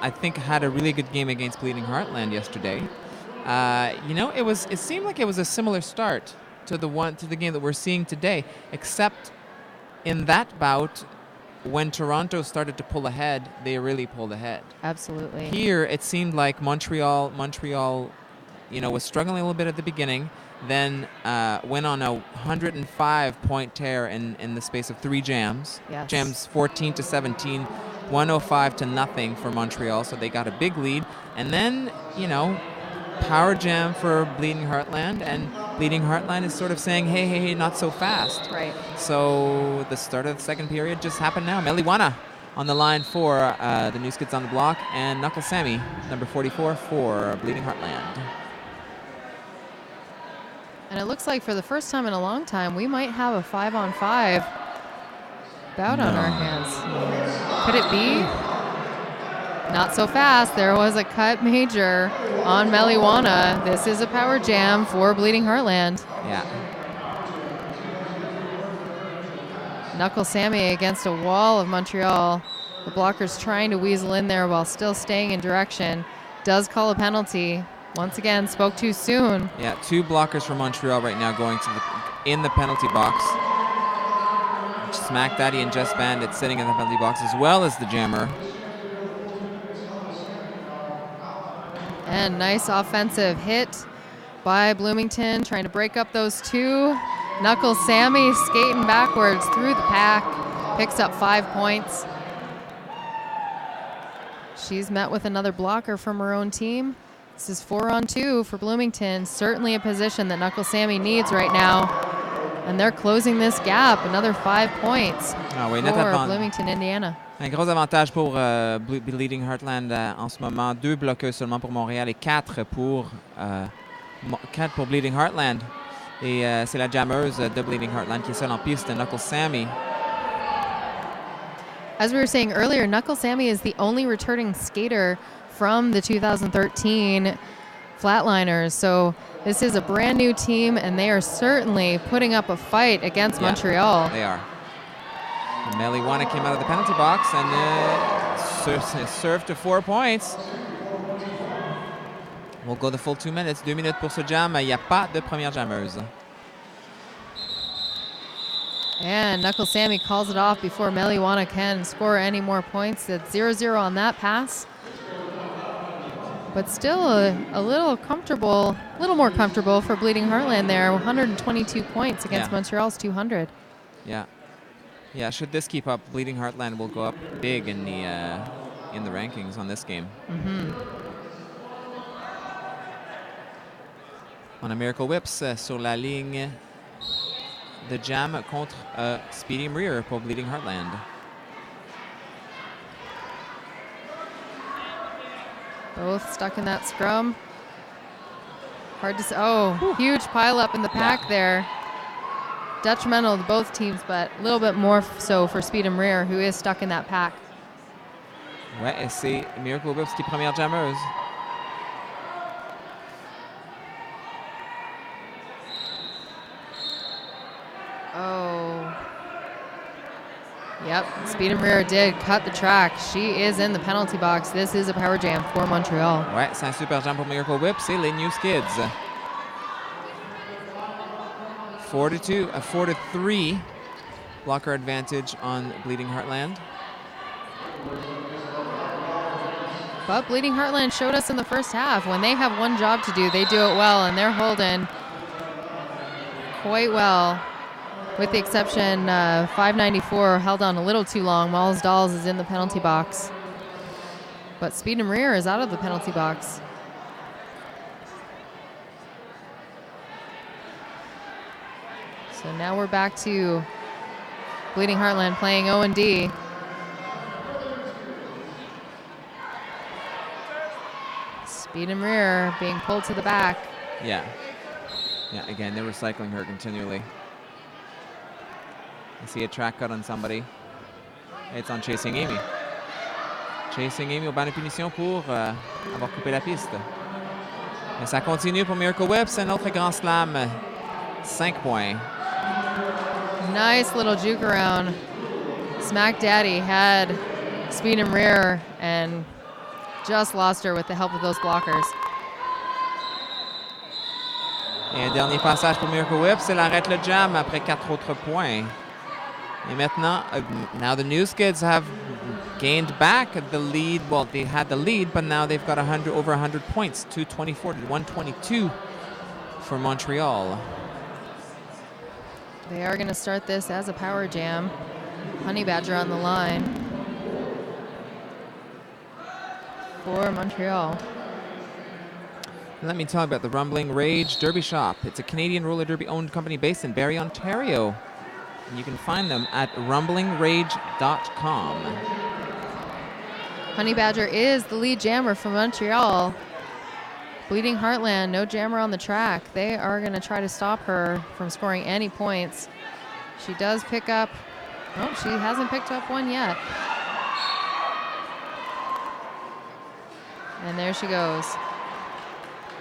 I think, had a really good game against Bleeding Heartland yesterday. It seemed like it was a similar start to the game that we're seeing today, except in that bout, when Toronto started to pull ahead, they really pulled ahead.
Absolutely.
Here, it seemed like Montreal, was struggling a little bit at the beginning, then went on a 105-point tear in the space of 3 jams.
Yes.
Jams 14-17, 105-0 for Montreal, so they got a big lead. And then, power jam for Bleeding Heartland, and Bleeding Heartland is sort of saying, hey, not so fast.
Right.
So the start of the second period just happened now. Meliwana on the line for the New Skids on the block, and Knuckle Sammy, number 44 for Bleeding Heartland.
And it looks like for the first time in a long time, we might have a 5-on-5 bout on our hands. Could it be? Not so fast. There was a cut major on Meliwana. This is a power jam for Bleeding Heartland.
Yeah.
Knuckle Sammy against a wall of Montreal. The blocker's trying to weasel in there while still staying in direction. Does call a penalty. Once again, spoke too soon.
Yeah, 2 blockers for Montreal right now going in the penalty box. Smack Daddy and Just Bandit sitting in the penalty box, as well as the jammer.
And nice offensive hit by Bloomington, trying to break up those 2. Knuckle Sammy skating backwards through the pack, picks up 5 points. She's met with another blocker from her own team. This is 4-on-2 for Bloomington. Certainly a position that Knuckle Sammy needs right now. And they're closing this gap, another 5 points for Bloomington, Indiana.
Un gros avantage pour Bleeding Heartland en ce moment. 2 bloqueurs seulement pour Montréal et 4 pour Bleeding Heartland. Et c'est la jammeuse de Bleeding Heartland qui est seule en piste, Knuckle Sammy.
As we were saying earlier, Knuckle Sammy is the only returning skater from the 2013 Flatliners. So this is a brand new team, and they are certainly putting up a fight against Montreal.
They are. Meliwana came out of the penalty box and served to 4 points. We'll go the full 2 minutes. 2 minutes pour ce jam. Il n'y a pas de première jammeuse.
And Knuckle Sammy calls it off before Meliwana can score any more points. It's 0-0 on that pass. But still a little more comfortable for Bleeding Heartland there. 122 points against Montreal's 200.
Yeah, should this keep up, Bleeding Heartland will go up big in the rankings on this game. On a Miracle Whips sur la ligne de jam contre Speedy Rear pour Bleeding Heartland.
Both stuck in that scrum. Hard to say. Oh, huge pile up in the pack there. Detrimental to both teams, but a little bit more so for Speed and Rear, who is stuck in that pack.
Ouais, et c'est Miracle Whips qui est première jammeuse.
Oh. Yep, Speed and Rear did cut the track. She is in the penalty box. This is a power jam for Montreal.
Ouais, c'est un super jam pour Miracle Whips et les New Skids. 4-3 blocker advantage on Bleeding Heartland.
But Bleeding Heartland showed us in the first half, when they have one job to do, they do it well, and they're holding quite well. With the exception, 594 held on a little too long. Malls Dolls is in the penalty box. But Speed and Rear is out of the penalty box. So now we're back to Bleeding Heartland playing O&D. Speed and Rear being pulled to the back.
Yeah, again, they're recycling her continually. I see a track cut on somebody. It's on Chasing Amy. Chasing Amy au banc de punition pour avoir coupé la piste. Mais ça continue pour Miracle Whips, un autre grand slam. 5 points.
Nice little juke around. Smack Daddy had Speed and Rear and just lost her with the help of those blockers.
Et un dernier passage pour Miracle Whips, elle arrête le jam après 4 autres points. Et maintenant, now the New Skids have gained back the lead. Well, they had the lead, but now they've got over 100 points, 224 to 122 for Montreal.
They are going to start this as a power jam. Honey Badger on the line for Montreal.
Let me tell you about the Rumbling Rage Derby Shop. It's a Canadian roller derby owned company based in Barrie, Ontario. And you can find them at rumblingrage.com.
Honey Badger is the lead jammer for Montreal. Bleeding Heartland, no jammer on the track. They are going to try to stop her from scoring any points. She does pick up. Oh, she hasn't picked up one yet. And there she goes.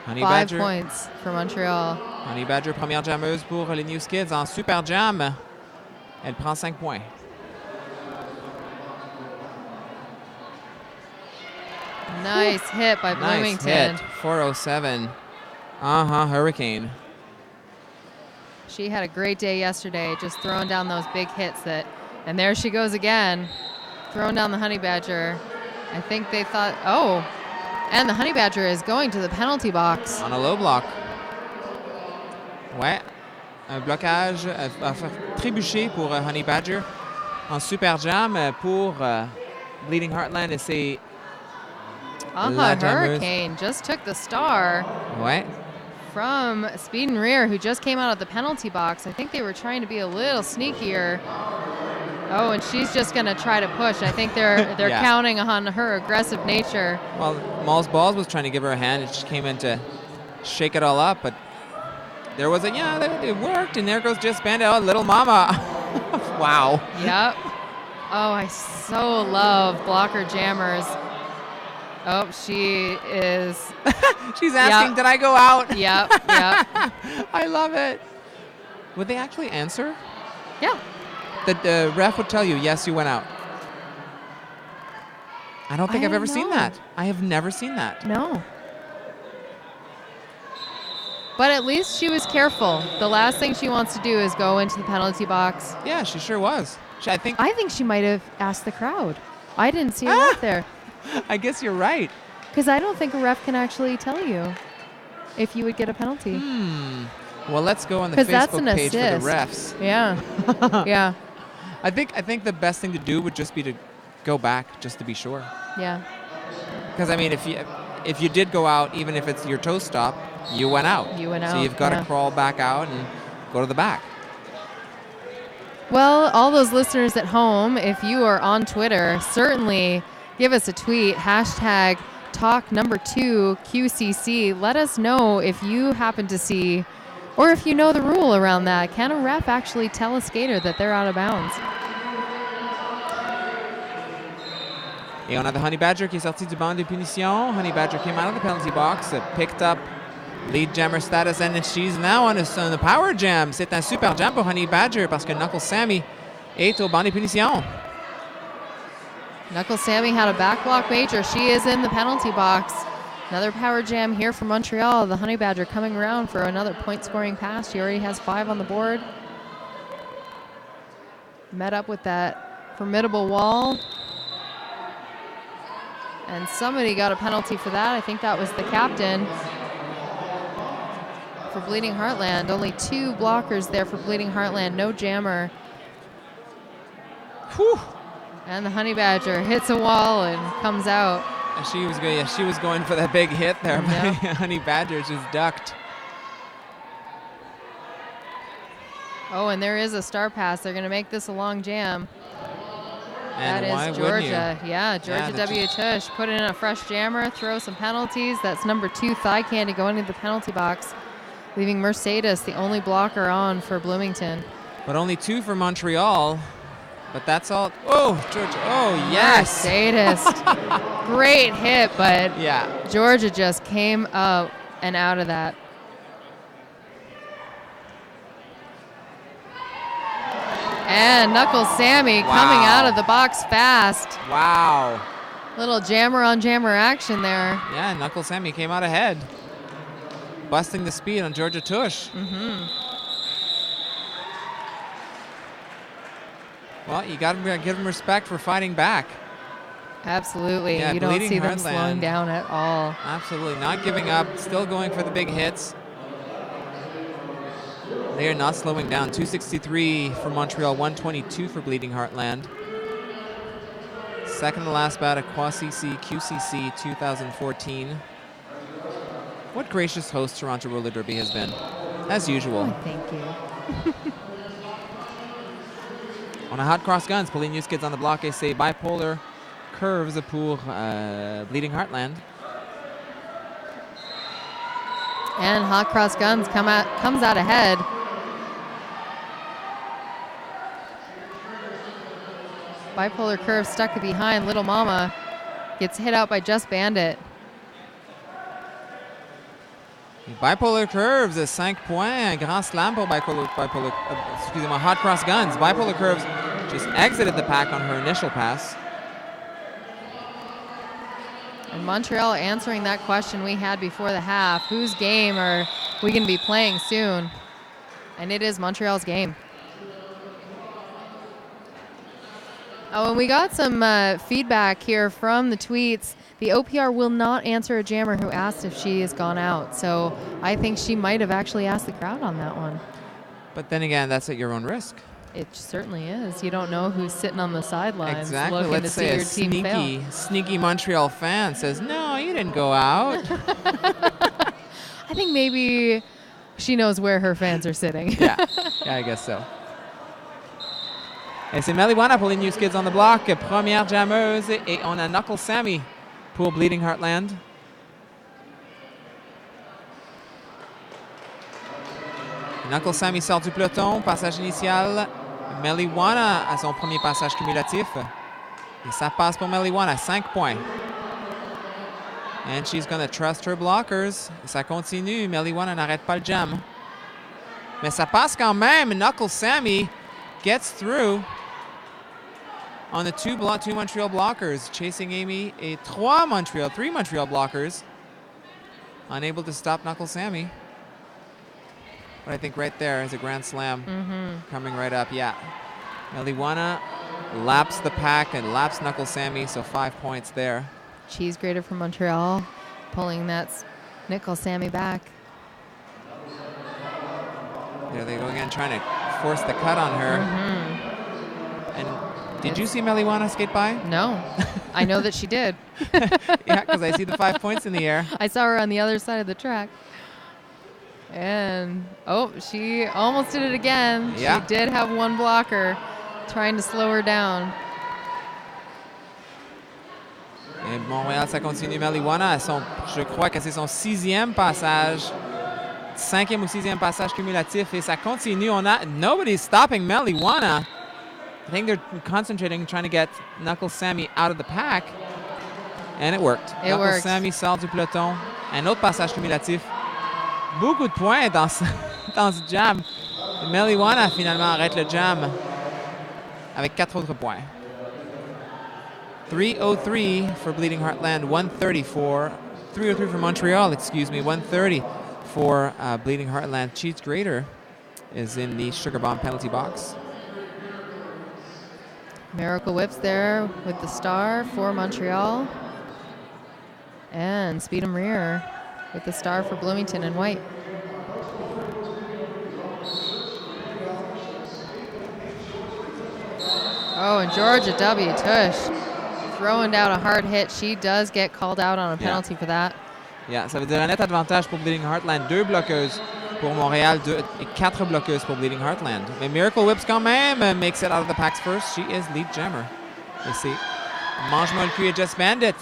Honey
5
Badger.
points for Montreal.
Honey Badger, première jammeuse pour les New Skids en super jam. Elle prend 5 points.
Nice hit by Bloomington.
Nice hit. 407. Hurricane.
She had a great day yesterday, just throwing down those big hits and there she goes again, throwing down the Honey Badger. I think they thought, and the Honey Badger is going to the penalty box.
On a low block. Ouais. Un blocage trébuché pour Honey Badger. En super jam pour Bleeding Heartland et c'est
Hurricane just took the star.
Ouais.
from Speed and Rear, who just came out of the penalty box. I think they were trying to be a little sneakier. Oh, and she's just going to try to push. I think they're
Yeah.
counting on her aggressive nature.
Well, Malls Balls was trying to give her a hand, and she came in to shake it all up, but there was it worked, and there goes Just Bandit. Oh, little mama. Wow.
Yep. Oh, I so love blocker jammers. Oh, she is.
She's asking, did I go out?
Yep.
I love it. Would they actually answer?
Yeah.
The ref would tell you, yes, you went out. I don't think I've ever seen that. I have never seen that.
No. But at least she was careful. The last thing she wants to do is go into the penalty box.
Yeah, she sure was. I think
she might have asked the crowd. I didn't see her out there.
I guess you're right.
Because I don't think a ref can actually tell you if you would get a penalty.
Well, let's go on the
'Cause that's
Facebook
an
page
assist.
for the refs.
Yeah. Yeah.
I think the best thing to do would just be to go back just to be sure.
Yeah.
Because I mean, if you did go out, even if it's your toe stop, you went out.
You went
So
out,
you've got
yeah.
to crawl back out and go to the back.
Well, all those listeners at home, if you are on Twitter, certainly give us a tweet, hashtag talk2 QCC. Let us know if you happen to see, or if you know the rule around that. Can a ref actually tell a skater that they're out of bounds?
Et on a the Honey Badger qui est sorti du banc de punition. Honey Badger came out of the penalty box, picked up lead jammer status, and she's now on the power jam. C'est un super jam pour Honey Badger parce que Knuckle Sammy est au banc de punition.
Knuckle Sammy had a back block major. She is in the penalty box. Another power jam here from Montreal. The Honey Badger coming around for another point scoring pass. She already has 5 on the board. Met up with that formidable wall. And somebody got a penalty for that. I think that was the captain for Bleeding Heartland. Only 2 blockers there for Bleeding Heartland. No jammer.
Whew.
And the Honey Badger hits a wall and comes out.
And she was going for that big hit there.
Yep.
Honey Badger just ducked.
Oh, and there is a star pass. They're going to make this a long jam.
And
that
why
is
wouldn't you?
Georgia. Yeah, Georgia W. Tush. Put in a fresh jammer, throw some penalties. That's number 2 thigh candy going into the penalty box, leaving Mercedes the only blocker on for Bloomington.
But only 2 for Montreal. But that's all. Oh, Georgia. Oh, yes.
Mercedes. Great hit, but
Yeah.
Georgia just came up and out of that. And Knuckles Sammy coming out of the box fast.
Wow.
Little jammer on jammer action there.
Yeah, Knuckle Sammy came out ahead. Busting the speed on Georgia Tush. Well, you got to give them respect for fighting back.
Absolutely.
Yeah,
you don't
Bleeding
see them
Heartland.
slowing down at all.
Absolutely. Not giving up. Still going for the big hits. They are not slowing down. 263 for Montreal, 122 for Bleeding Heartland. Second to last bout at QCC2014. What gracious host Toronto Roller Derby has been, as usual.
Oh, thank you.
On a hot cross guns, Pauline New Skids on the block. Essay bipolar curves pour Bleeding Heartland.
And Hot Cross Guns comes out ahead. Bipolar curve stuck behind. Little Mama gets hit out by Just Bandit.
Bipolar curves, 5 points. Un grand slam pour excusez-moi, Hot Cross Guns. Bipolar curves just exited the pack on her initial pass.
And Montreal answering that question we had before the half. Whose game are we going to be playing soon? And it is Montreal's game. Oh, and we got some feedback here from the tweets. The OPR will not answer a jammer who asked if she has gone out. So I think she might have actually asked the crowd on that one.
But then again, that's at your own risk.
It certainly is. You don't know who's sitting on the sidelines
Exactly.
looking
Let's
to
say
see
a
your team fail.
sneaky Montreal fan says, "No, you didn't go out."
I think maybe she knows where her fans are sitting.
Yeah, I guess so. Et c'est Meliwana pour les New Skids on the block. Première jammeuse. Et on a Knuckle Sammy pour Bleeding Heartland. Knuckle Sammy sort du peloton. Passage initial. Meliwana a son premier passage cumulatif. Et ça passe pour Meliwana. 5 points. And she's going to trust her blockers. Et ça continue. Meliwana n'arrête pas le jam. Mais ça passe quand même. Knuckle Sammy gets through on the two Montreal blockers, chasing Amy. Et three Montreal blockers. Unable to stop Knuckle Sammy. But I think right there is a grand slam coming right up. Yeah. Meliwana laps the pack and laps Knuckle Sammy, so 5 points there.
Cheese grater from Montreal, pulling that Knuckle Sammy back.
There they go again, trying to force the cut on her. And did you see Meliwana skate by?
No. I know that she did.
Yeah, because I see the 5 points in the air.
I saw her on the other side of the track. And, oh, she almost did it again.
Yeah.
She did have one blocker trying to slow her down.
Et Montréal, ça continue. Meliwana, je crois que c'est son 6e passage. 5e ou 6e passage cumulatif. Et ça continue. Nobody's stopping Meliwana. I think they're concentrating, trying to get Knuckle Sammy out of the pack. And it worked. Knuckle Sammy sort du peloton. Un autre passage cumulatif. Beaucoup de points dans ce jam. Meliwana finalement arrête le jam avec 4 autres points. 303 for Bleeding Heartland, 303 for Montreal, 130 for Bleeding Heartland. Cheese grater is in the Sugar Bomb penalty box.
Miracle Whips there with the star for Montreal. And Speed 'em Rear with the star for Bloomington in white. Oh, and Georgia W. Tush throwing down a hard hit. She does get called out on a penalty for that.
Yeah, ça veut dire un net avantage pour Bleeding Heartland. 2 bloqueuses pour Montréal et 4 bloqueuses pour Bleeding Heartland. Mais Miracle Whips quand même makes it out of the packs first. She is lead jammer. Ici. Mange-moi le cul et Just Bandit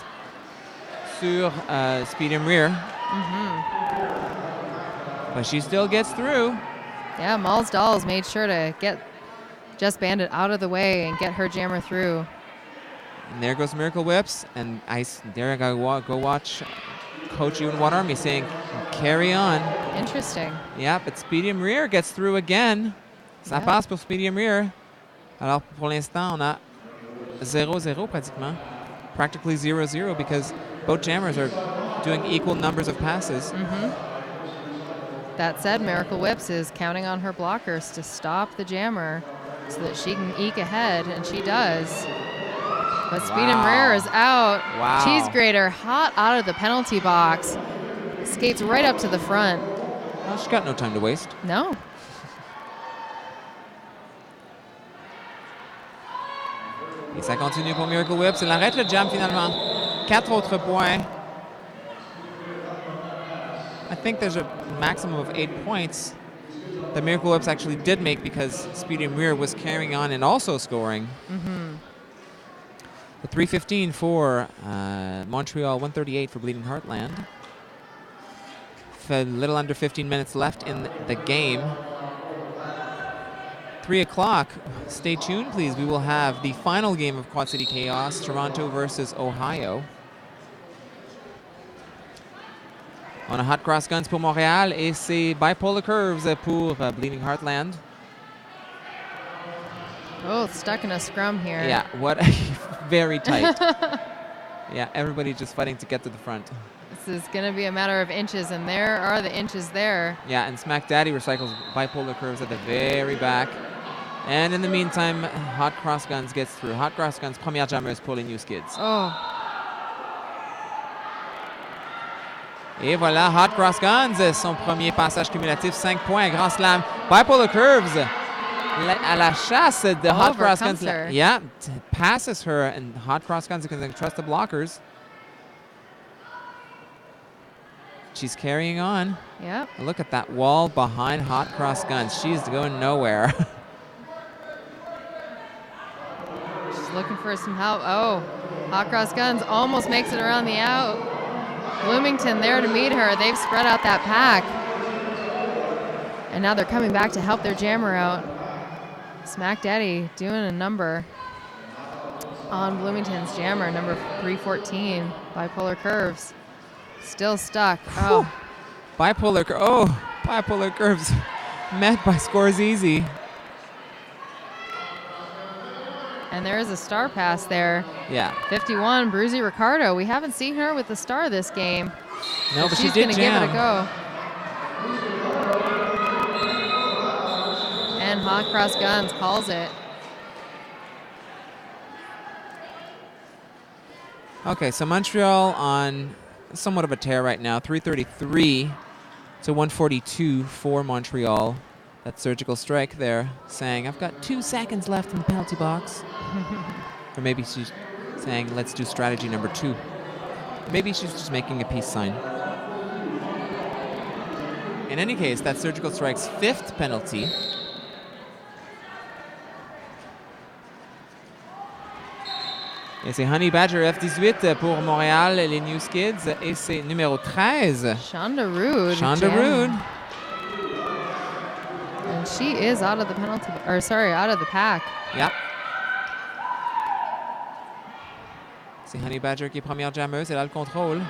sur Speed 'em Rear. But she still gets through.
Yeah, Mal's Dolls made sure to get Just Bandit out of the way and get her jammer through.
And there goes Miracle Whips. And there I go watch Coach Ewan Waterarmy saying, carry on.
Interesting.
Yeah, but Speedy 'em Rear gets through again. Ça passe pour Speedy 'em Rear. Alors pour l'instant, on a 0-0 pratiquement. Practically 0-0 because both jammers are doing equal numbers of passes.
That said, Miracle Whips is counting on her blockers to stop the jammer so that she can eke ahead, and she does. But Speed 'em Rear is out.
Wow.
Cheese grater hot out of the penalty box. Skates right up to the front.
Well, she's got no time to waste.
No.
Et ça continue pour Miracle Whips. Elle arrête le jam finalement. 4 autres points. I think there's a maximum of 8 points that Miracle Whips actually did make because Speedy 'em Rear was carrying on and also scoring. The 315 for Montreal, 138 for Bleeding Heartland. A little under 15 minutes left in the game. 3 o'clock. Stay tuned, please. We will have the final game of Quad City Chaos, Toronto versus Ohio. On a Hot Cross Guns pour Montréal et c'est Bipolar Curves pour Bleeding Heartland.
Both stuck in a scrum here.
Yeah, what very tight. Yeah, everybody just fighting to get to the front.
This is going to be a matter of inches, and there are the inches there.
Yeah, and Smack Daddy recycles Bipolar Curves at the very back. And in the meantime, Hot Cross Guns gets through. Hot Cross Guns, première jammeuse pour les New Skids.
Oh.
Et voilà, Hot Cross Guns, son premier passage cumulatif, 5 points, grand slam. Bipolar Curves, à la chasse de Hot Cross Guns. Yeah, passes her, and Hot Cross Guns can trust the blockers. she's carrying on.
Yep.
Look at that wall behind Hot Cross Guns. She's going nowhere.
She's looking for some help. Oh, Hot Cross Guns almost makes it around the out. Bloomington there to meet her. They've spread out that pack. And now they're coming back to help their jammer out. Smack Daddy doing a number on Bloomington's jammer, number 314, Bipolar Curves. Still stuck. Oh.
Bipolar Curves met by Scores Easy.
And there is a star pass there.
Yeah.
51, Bruzy Ricardo. We haven't seen her with the star this game.
No, but
she's
she did
gonna
jam.
give it a go. And Hot Cross Guns calls it.
Okay, so Montreal on somewhat of a tear right now. 333 to 142 for Montreal. That surgical strike there saying, I've got 2 seconds left in the penalty box. Or maybe she's saying, let's do strategy number 2. Maybe she's just making a peace sign. In any case, that surgical strike's 5th penalty. Et c'est Honey Badger F18 pour Montréal, les New Skids. Et c'est numéro 13.
Shonda Rude.
Shonda Rude.
And she is out of the penalty, or sorry, out of the pack.
Yeah. C'est Honey Badger qui est première jammeuse. Elle a le contrôle.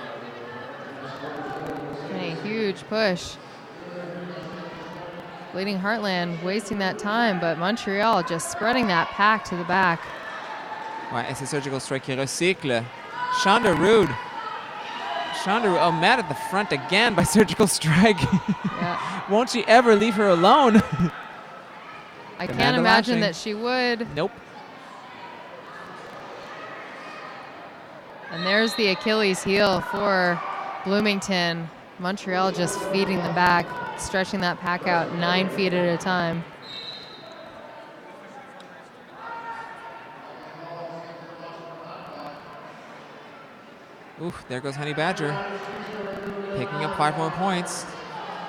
And a huge push. Leading Heartland, wasting that time, but Montreal just spreading that pack to the back.
Ouais, et c'est Surgical Strike qui recycle. Shonda Rude. Oh, mad at the front again by Surgical Strike.
Yeah.
Won't she ever leave her alone?
I can't imagine that she would.
Nope.
And there's the Achilles heel for Bloomington. Montreal just feeding them back, stretching that pack out 9 feet at a time.
Oof, there goes Honey Badger. Picking up 5 more points.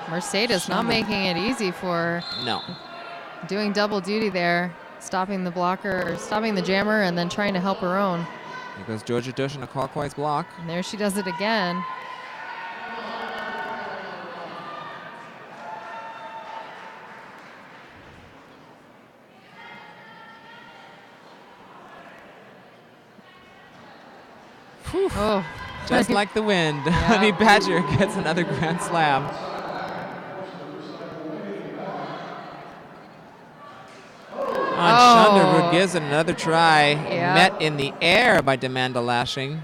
Mercedes not making it easy for her.
No.
Doing double duty there, stopping the blocker, or stopping the jammer, and then trying to help her own.
There goes Georgia Dush in a clockwise block.
And there she does it again. Oh.
Just like the wind, Honey Badger gets another grand slam. Shonda Rude gives it another try. Met in the air by Demanda Lashing.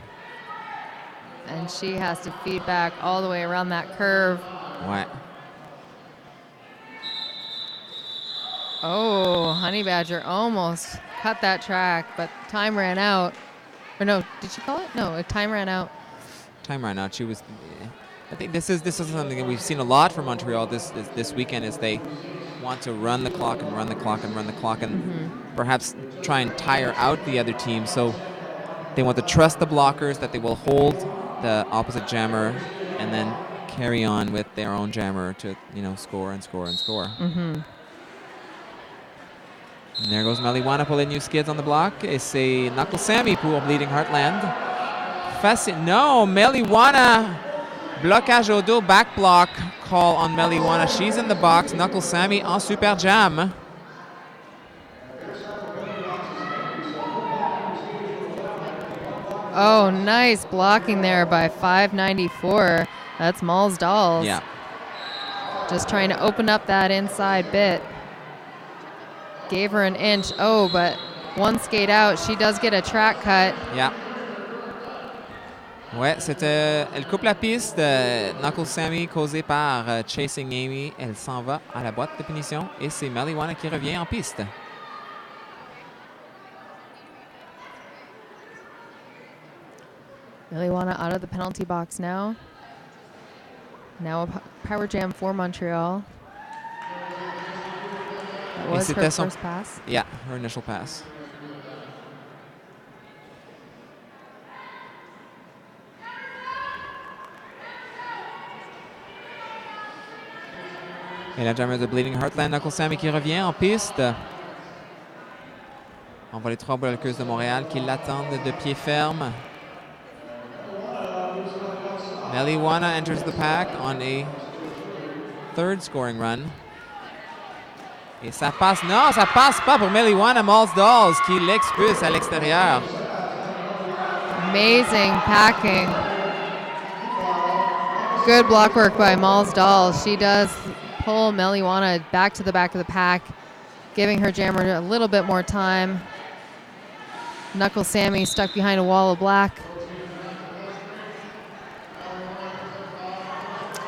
And she has to feed back all the way around that curve.
What?
Oh, Honey Badger almost cut that track, but time ran out. Or no, did she call it? No, time ran out.
Time ran out. She was. I think this is something that we've seen a lot from Montreal this weekend. Is they want to run the clock and run the clock and run the clock and perhaps try and tire out the other team. So they want to trust the blockers that they will hold the opposite jammer and then carry on with their own jammer to score and score and score. And there goes Maliwana pour les New Skids on the block. Et c'est Knuckle Sammy pour Bleeding Heartland. No, Maliwana. Blocage au dos, back block call on Maliwana. She's in the box. Knuckle Sammy en super jam.
Oh, nice blocking there by 594. That's Mal's Dolls.
Yeah.
Just trying to open up that inside bit. Gave her an inch. Oh, but one skate out. She does get a track cut.
Yeah. Ouais, elle coupe la piste. Knuckle Sammy causée par Chasing Amy. Elle s'en va à la boîte de punition et c'est Maliwana qui revient en piste.
Maliwana out of the penalty box now. Now a power jam for Montreal. That was her first pass.
Yeah, her initial pass. Et la jammer de Bleeding Heartland, Knuckle Sammy qui revient en piste. On voit les 3 bloqueuses de Montréal qui l'attendent de pied ferme. Meliwana enters the pack on a 3rd scoring run. Et ça passe. Non, ça passe pas pour Meliwana Malls qui l'expulse à l'extérieur.
Amazing packing. Good block work by Malls Dolls. She does pull Meliwana back to the back of the pack, giving her jammer a little bit more time. Knuckle Sammy stuck behind a wall of black.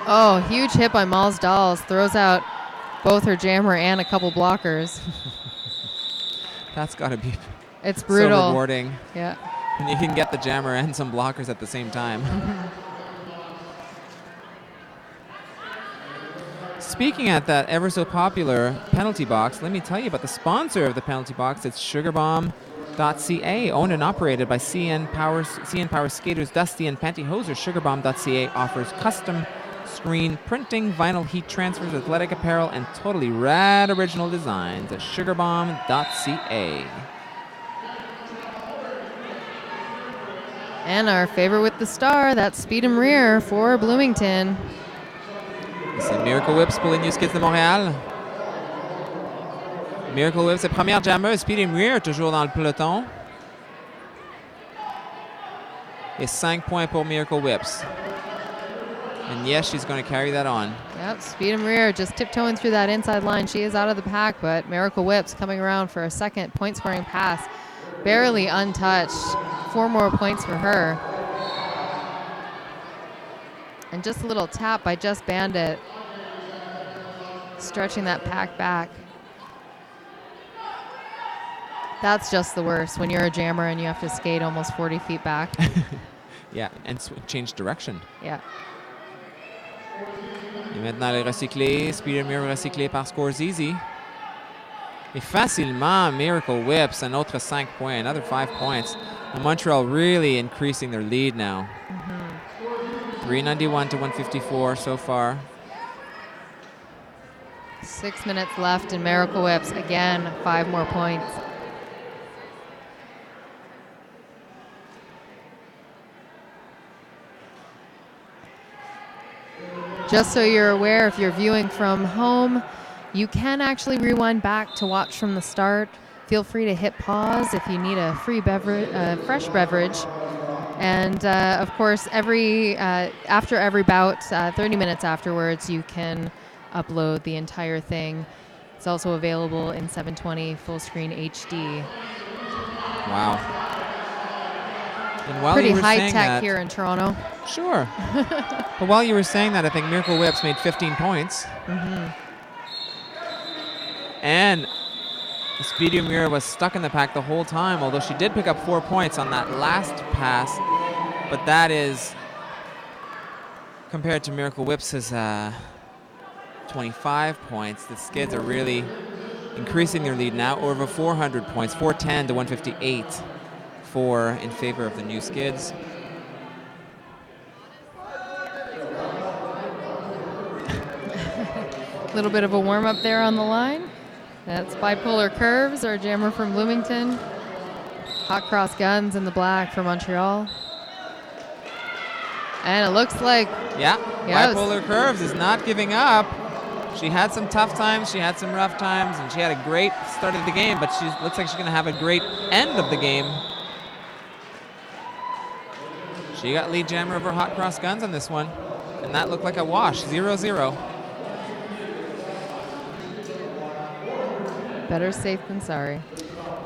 Oh, huge hit by Malls Dolls. Throws out both her jammer and a couple blockers.
That's got to be
it's brutal.
So rewarding.
Yeah.
And you can get the jammer and some blockers at the same time. Speaking at that ever so popular penalty box, let me tell you about the sponsor of the penalty box. It's SugarBomb.ca, owned and operated by CN Power skaters Dusty and Pantyhose. SugarBomb.ca offers custom screen printing, vinyl heat transfers, athletic apparel, and totally rad original designs at SugarBomb.ca.
And our favorite with the star, that's Speed 'em Rear for Bloomington.
C'est Miracle Whips pour les New Skids de Montréal. Miracle Whips, c'est première jammeuse. Speed 'em Rear, toujours dans le peloton. Et 5 points pour Miracle Whips. And yes, she's going to carry that on.
Yep, Speed 'em Rear just tiptoeing through that inside line. She is out of the pack, but Miracle Whips coming around for a second point-scoring pass. Barely untouched. 4 more points for her. And just a little tap by Just Bandit. Stretching that pack back. That's just the worst when you're a jammer and you have to skate almost 40 feet back.
Yeah, and change direction.
Yeah.
Et maintenant, les recyclés. Speed 'em Rear recyclé par Scorsese. Et facilement, Miracle Whips, an autre 5 points, another 5 points. And Montreal really increasing their lead now. 391 to 154 so far.
6 minutes left in Miracle Whips. Again, 5 more points. Just so you're aware, if you're viewing from home, you can actually rewind back to watch from the start. Feel free to hit pause if you need a free beverage, fresh beverage. And of course, after every bout, 30 minutes afterwards, you can upload the entire thing. It's also available in 720 full screen HD.
Wow. And while
Pretty
you were
high
saying
tech
that,
here in Toronto.
Sure. But while you were saying that, I think Miracle Whips made 15 points. And Speedy Amira was stuck in the pack the whole time, although she did pick up 4 points on that last pass. But that is, compared to Miracle Whips' 25 points, the Skids are really increasing their lead now, over 400 points, 410 to 158 in favor of the New Skids.
A little bit of a warm-up there on the line. That's Bipolar Curves, our jammer from Bloomington. Hot Cross Guns in the black for Montreal. And it looks like...
Yeah, Bipolar Curves is not giving up. She had some tough times, she had some rough times, and she had a great start of the game, but she looks like she's going to have a great end of the game. She got lead jammer over Hot Cross Guns on this one, and that looked like a wash, 0-0.
Better safe than sorry.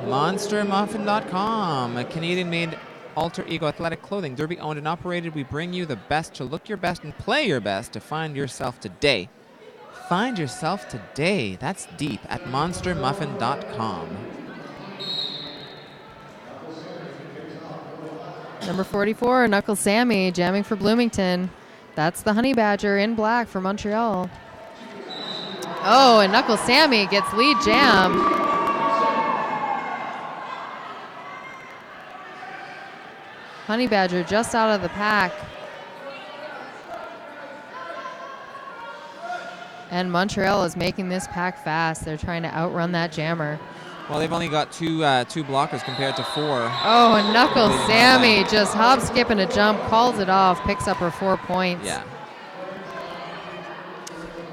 MonsterMuffin.com, a Canadian-made alter ego athletic clothing, Derby owned and operated. We bring you the best to look your best and play your best to find yourself today. Find yourself today. That's deep at MonsterMuffin.com.
Number 44, Knuckle Sammy, jamming for Bloomington. That's the Honey Badger in black for Montreal. Oh, and Knuckle Sammy gets lead jam. Honey Badger just out of the pack. And Montreal is making this pack fast. They're trying to outrun that jammer.
Well, they've only got two blockers compared to 4.
Oh, and Knuckles Sammy just hop, skip, and a jump, calls it off, picks up her 4 points.
Yeah.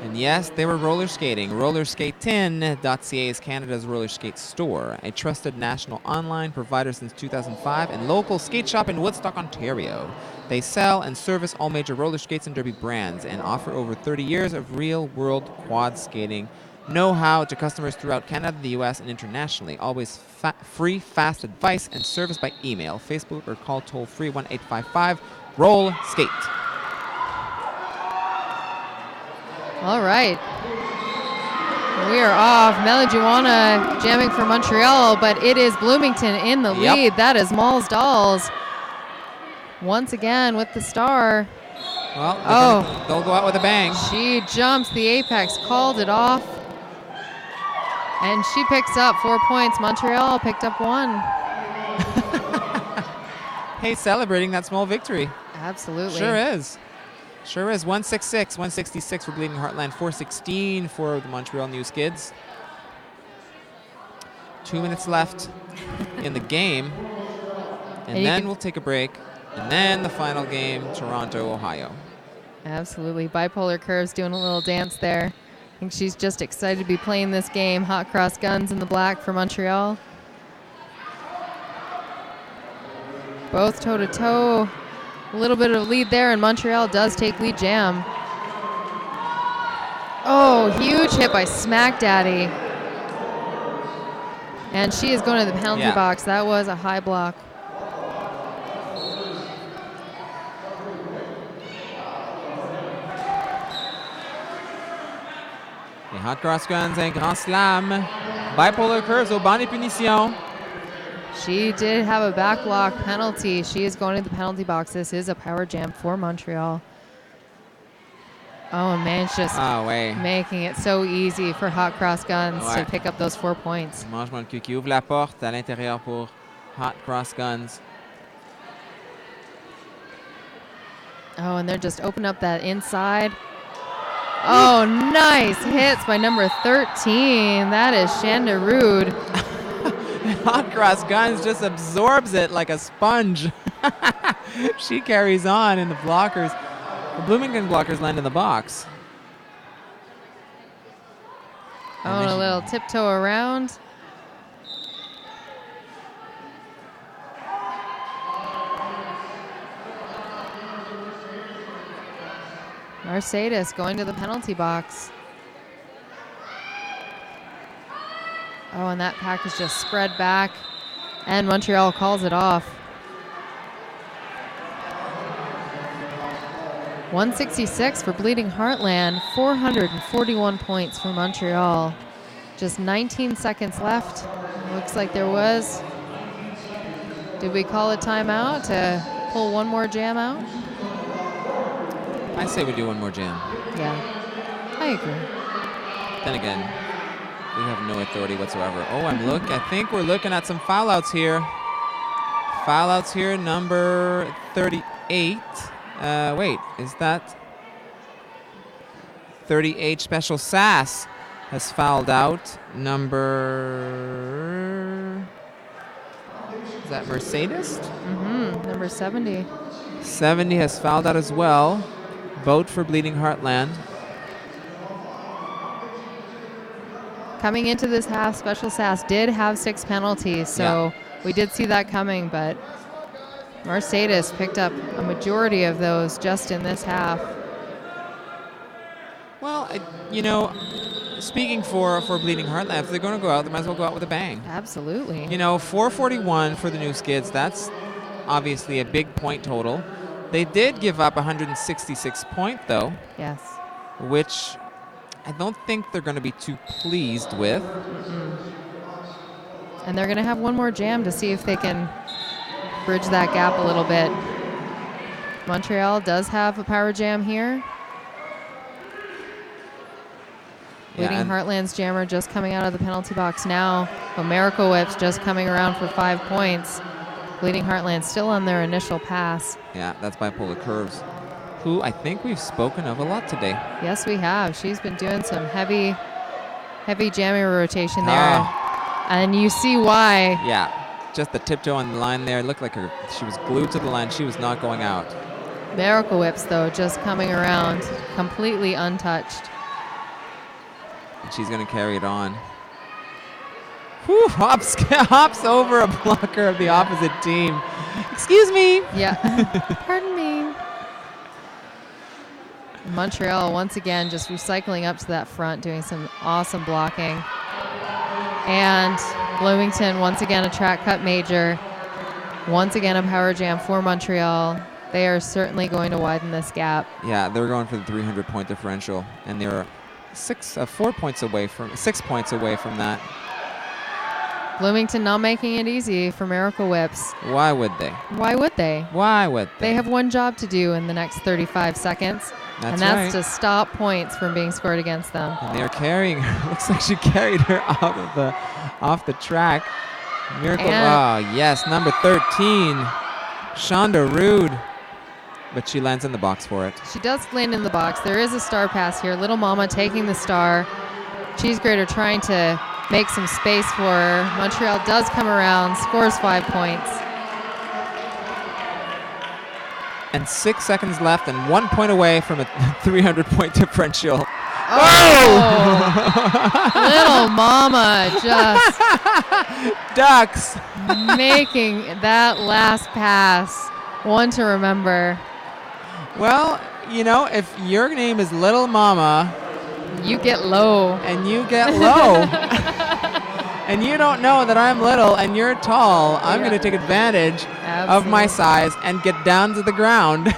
And yes, they were roller skating. Rollerskate10.ca is Canada's roller skate store, a trusted national online provider since 2005 and local skate shop in Woodstock, Ontario. They sell and service all major roller skates and derby brands and offer over 30 years of real-world quad skating know-how to customers throughout Canada, the U.S., and internationally. Always free, fast advice and service by email, Facebook, or call toll-free 1-855-ROLL-SKATE.
All right. We are off. Melijuana jamming for Montreal, but it is Bloomington in the lead. That is Malls Dolls once again with the star.
Well, they'll go out with a bang.
She jumps the apex, called it off. And she picks up 4 points. Montreal picked up 1.
Hey, celebrating that small victory.
Absolutely.
Sure is. 166, 166 for Bleeding Heartland, 416 for the Montreal New Skids. 2 minutes left in the game. And then we'll take a break. And then the final game, Toronto, Ohio.
Absolutely. Bipolar Curves doing a little dance there. I think she's just excited to be playing this game. Hot Cross Guns in the black for Montreal. Both toe-to-toe. A little bit of lead there, and Montreal does take lead jam. Oh, huge hit by Smack Daddy. And she is going to the penalty box. That was a high block.
Les Hot Cross Guns, un grand slam. Bipolar Curves au banc des punitions.
She did have a back block penalty. She is going to the penalty box. This is a power jam for Montreal. Oh, and Man's just making it so easy for Hot Cross Guns to pick up those 4 points.
Mange-moi le cul qui ouvre la porte à l'intérieur pour Hot Cross Guns.
Oh, and they're just opening up that inside. Oh, nice hits by number 13. That is Shanda Rude.
Hot Cross Guns just absorbs it like a sponge. She carries on, and the blockers, the Bloomington blockers land in the box.
Oh, and a little tiptoe around. Mercedes going to the penalty box. Oh, and that pack is just spread back, and Montreal calls it off. 166 for Bleeding Heartland, 441 points for Montreal. Just 19 seconds left. Looks like there was. Did we call a timeout to pull one more jam out?
I say we do one more jam.
Yeah, I agree.
Then again, we have no authority whatsoever. Oh, I think we're looking at some foul outs here. Foul outs here, number 38. Wait, is that 38? Special Sass has fouled out. Number, is that Mercedes?
Number 70.
70 has fouled out as well. Vote for Bleeding Heartland.
Coming into this half, Special Sass did have 6 penalties, so we did see that coming, but Mercedes picked up a majority of those just in this half.
Well, speaking for Bleeding Heartland, if they're going to go out, they might as well go out with a bang.
Absolutely.
441 for the New Skids. That's obviously a big point total. They did give up 166 points, though.
Yes.
Which I don't think they're going to be too pleased with.
And they're going to have one more jam to see if they can bridge that gap a little bit. Montreal does have a power jam here. Bleeding Heartland's jammer just coming out of the penalty box now. Miracle Whip's just coming around for 5 points. Bleeding Heartland still on their initial pass.
Yeah, that's Bipolar Curves. who I think we've spoken of a lot today.
Yes, we have. She's been doing some heavy jammy rotation there. And you see why.
Yeah, just the tiptoe on the line there. It looked like she was glued to the line. She was not going out.
Miracle Whips, though, just coming around completely untouched.
And she's going to carry it on. Whew, hops over a blocker of the opposite team. Excuse me.
Yeah. Pardon me. Montreal, once again, just recycling up to that front, doing some awesome blocking. And Bloomington, once again, a track cut major. Once again, a power jam for Montreal. They are certainly going to widen this gap.
Yeah, they're going for the 300-point differential, and they're 6 points away from that.
Bloomington not making it easy for Miracle Whips.
Why would they?
Why would they?
Why would they?
They have one job to do in the next 35 seconds.
That's
that's
right.
to stop points from being scored against them.
And they're carrying her. Looks like she carried her off the track. Miracle. Oh, yes. Number 13, Shonda Rude. But she lands in the box for it.
She does land in the box. There is a star pass here. Little Mama taking the star. Cheese Grater trying to make some space for her. Montreal does come around, scores 5 points.
And 6 seconds left and 1 point away from a 300-point differential.
Oh! Little Mama just
ducks.
Making that last pass one to remember.
Well, you know, if your name is Little Mama,
you get low.
And you get low. And you don't know that I'm little and you're tall. I'm going to take advantage of my size and get down to the ground.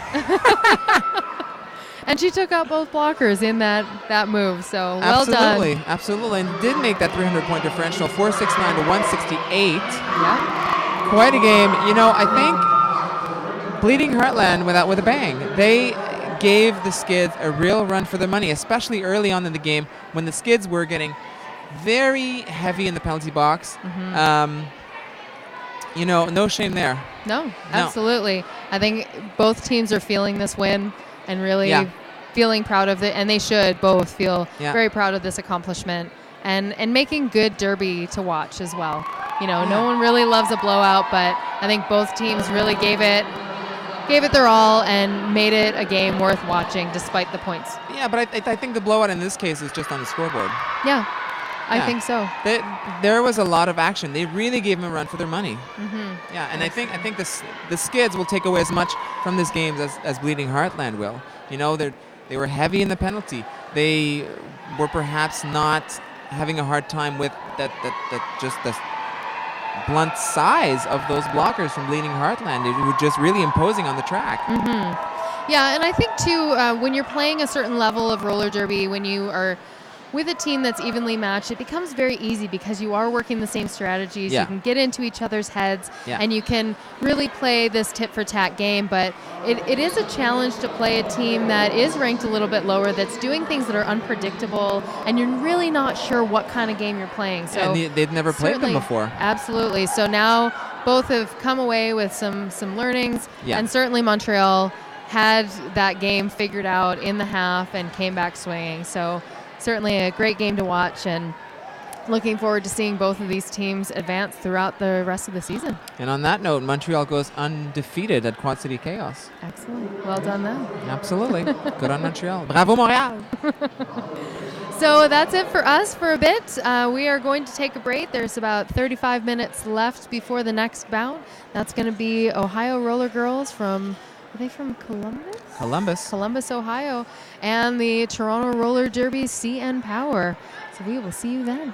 And she took out both blockers in that move, so well done.
Absolutely, and did make that 300-point differential, 469 to 168.
Yeah.
Quite a game. You know, I think Bleeding Heartland went out with a bang. They gave the Skids a real run for their money, especially early on in the game when the Skids were getting very heavy in the penalty box. Mm-hmm. You know, no shame there.
No, absolutely. I think both teams are feeling this win and really feeling proud of it, and they should both feel very proud of this accomplishment and making good derby to watch as well. You know, no one really loves a blowout, but I think both teams really gave it their all and made it a game worth watching despite the points. Yeah,
but I think the blowout in this case is just on the scoreboard.
Yeah, I think so.
There was a lot of action. They really gave them a run for their money.
Mm-hmm.
Yeah, and I think the Skids will take away as much from this game as Bleeding Heartland will. You know, they were heavy in the penalty. They were perhaps not having a hard time with that just the blunt size of those blockers from Bleeding Heartland. It was just really imposing on the track.
Mm-hmm. Yeah, and I think too, when you're playing a certain level of roller derby, when you are with a team that's evenly matched, it becomes very easy because you are working the same strategies. You can get into each other's heads, and you can really play this tit-for-tat game. But it is a challenge to play a team that is ranked a little bit lower, that's doing things that are unpredictable, and you're really not sure what kind of game you're playing. So
and they've never played them before.
Absolutely. So now both have come away with some learnings, and certainly Montreal had that game figured out in the half and came back swinging. So certainly a great game to watch, and looking forward to seeing both of these teams advance throughout the rest of the season.
And on that note, Montreal goes undefeated at Quad City Chaos.
Excellent. Well done, then.
Absolutely. Good on Montreal. Bravo, Montreal.
So that's it for us for a bit. We are going to take a break. There's about 35 minutes left before the next bout. That's going to be Ohio Roller Girls from... Are they from Columbus? Columbus, Ohio. And the Toronto Roller Derby CN Power. So we will see you then.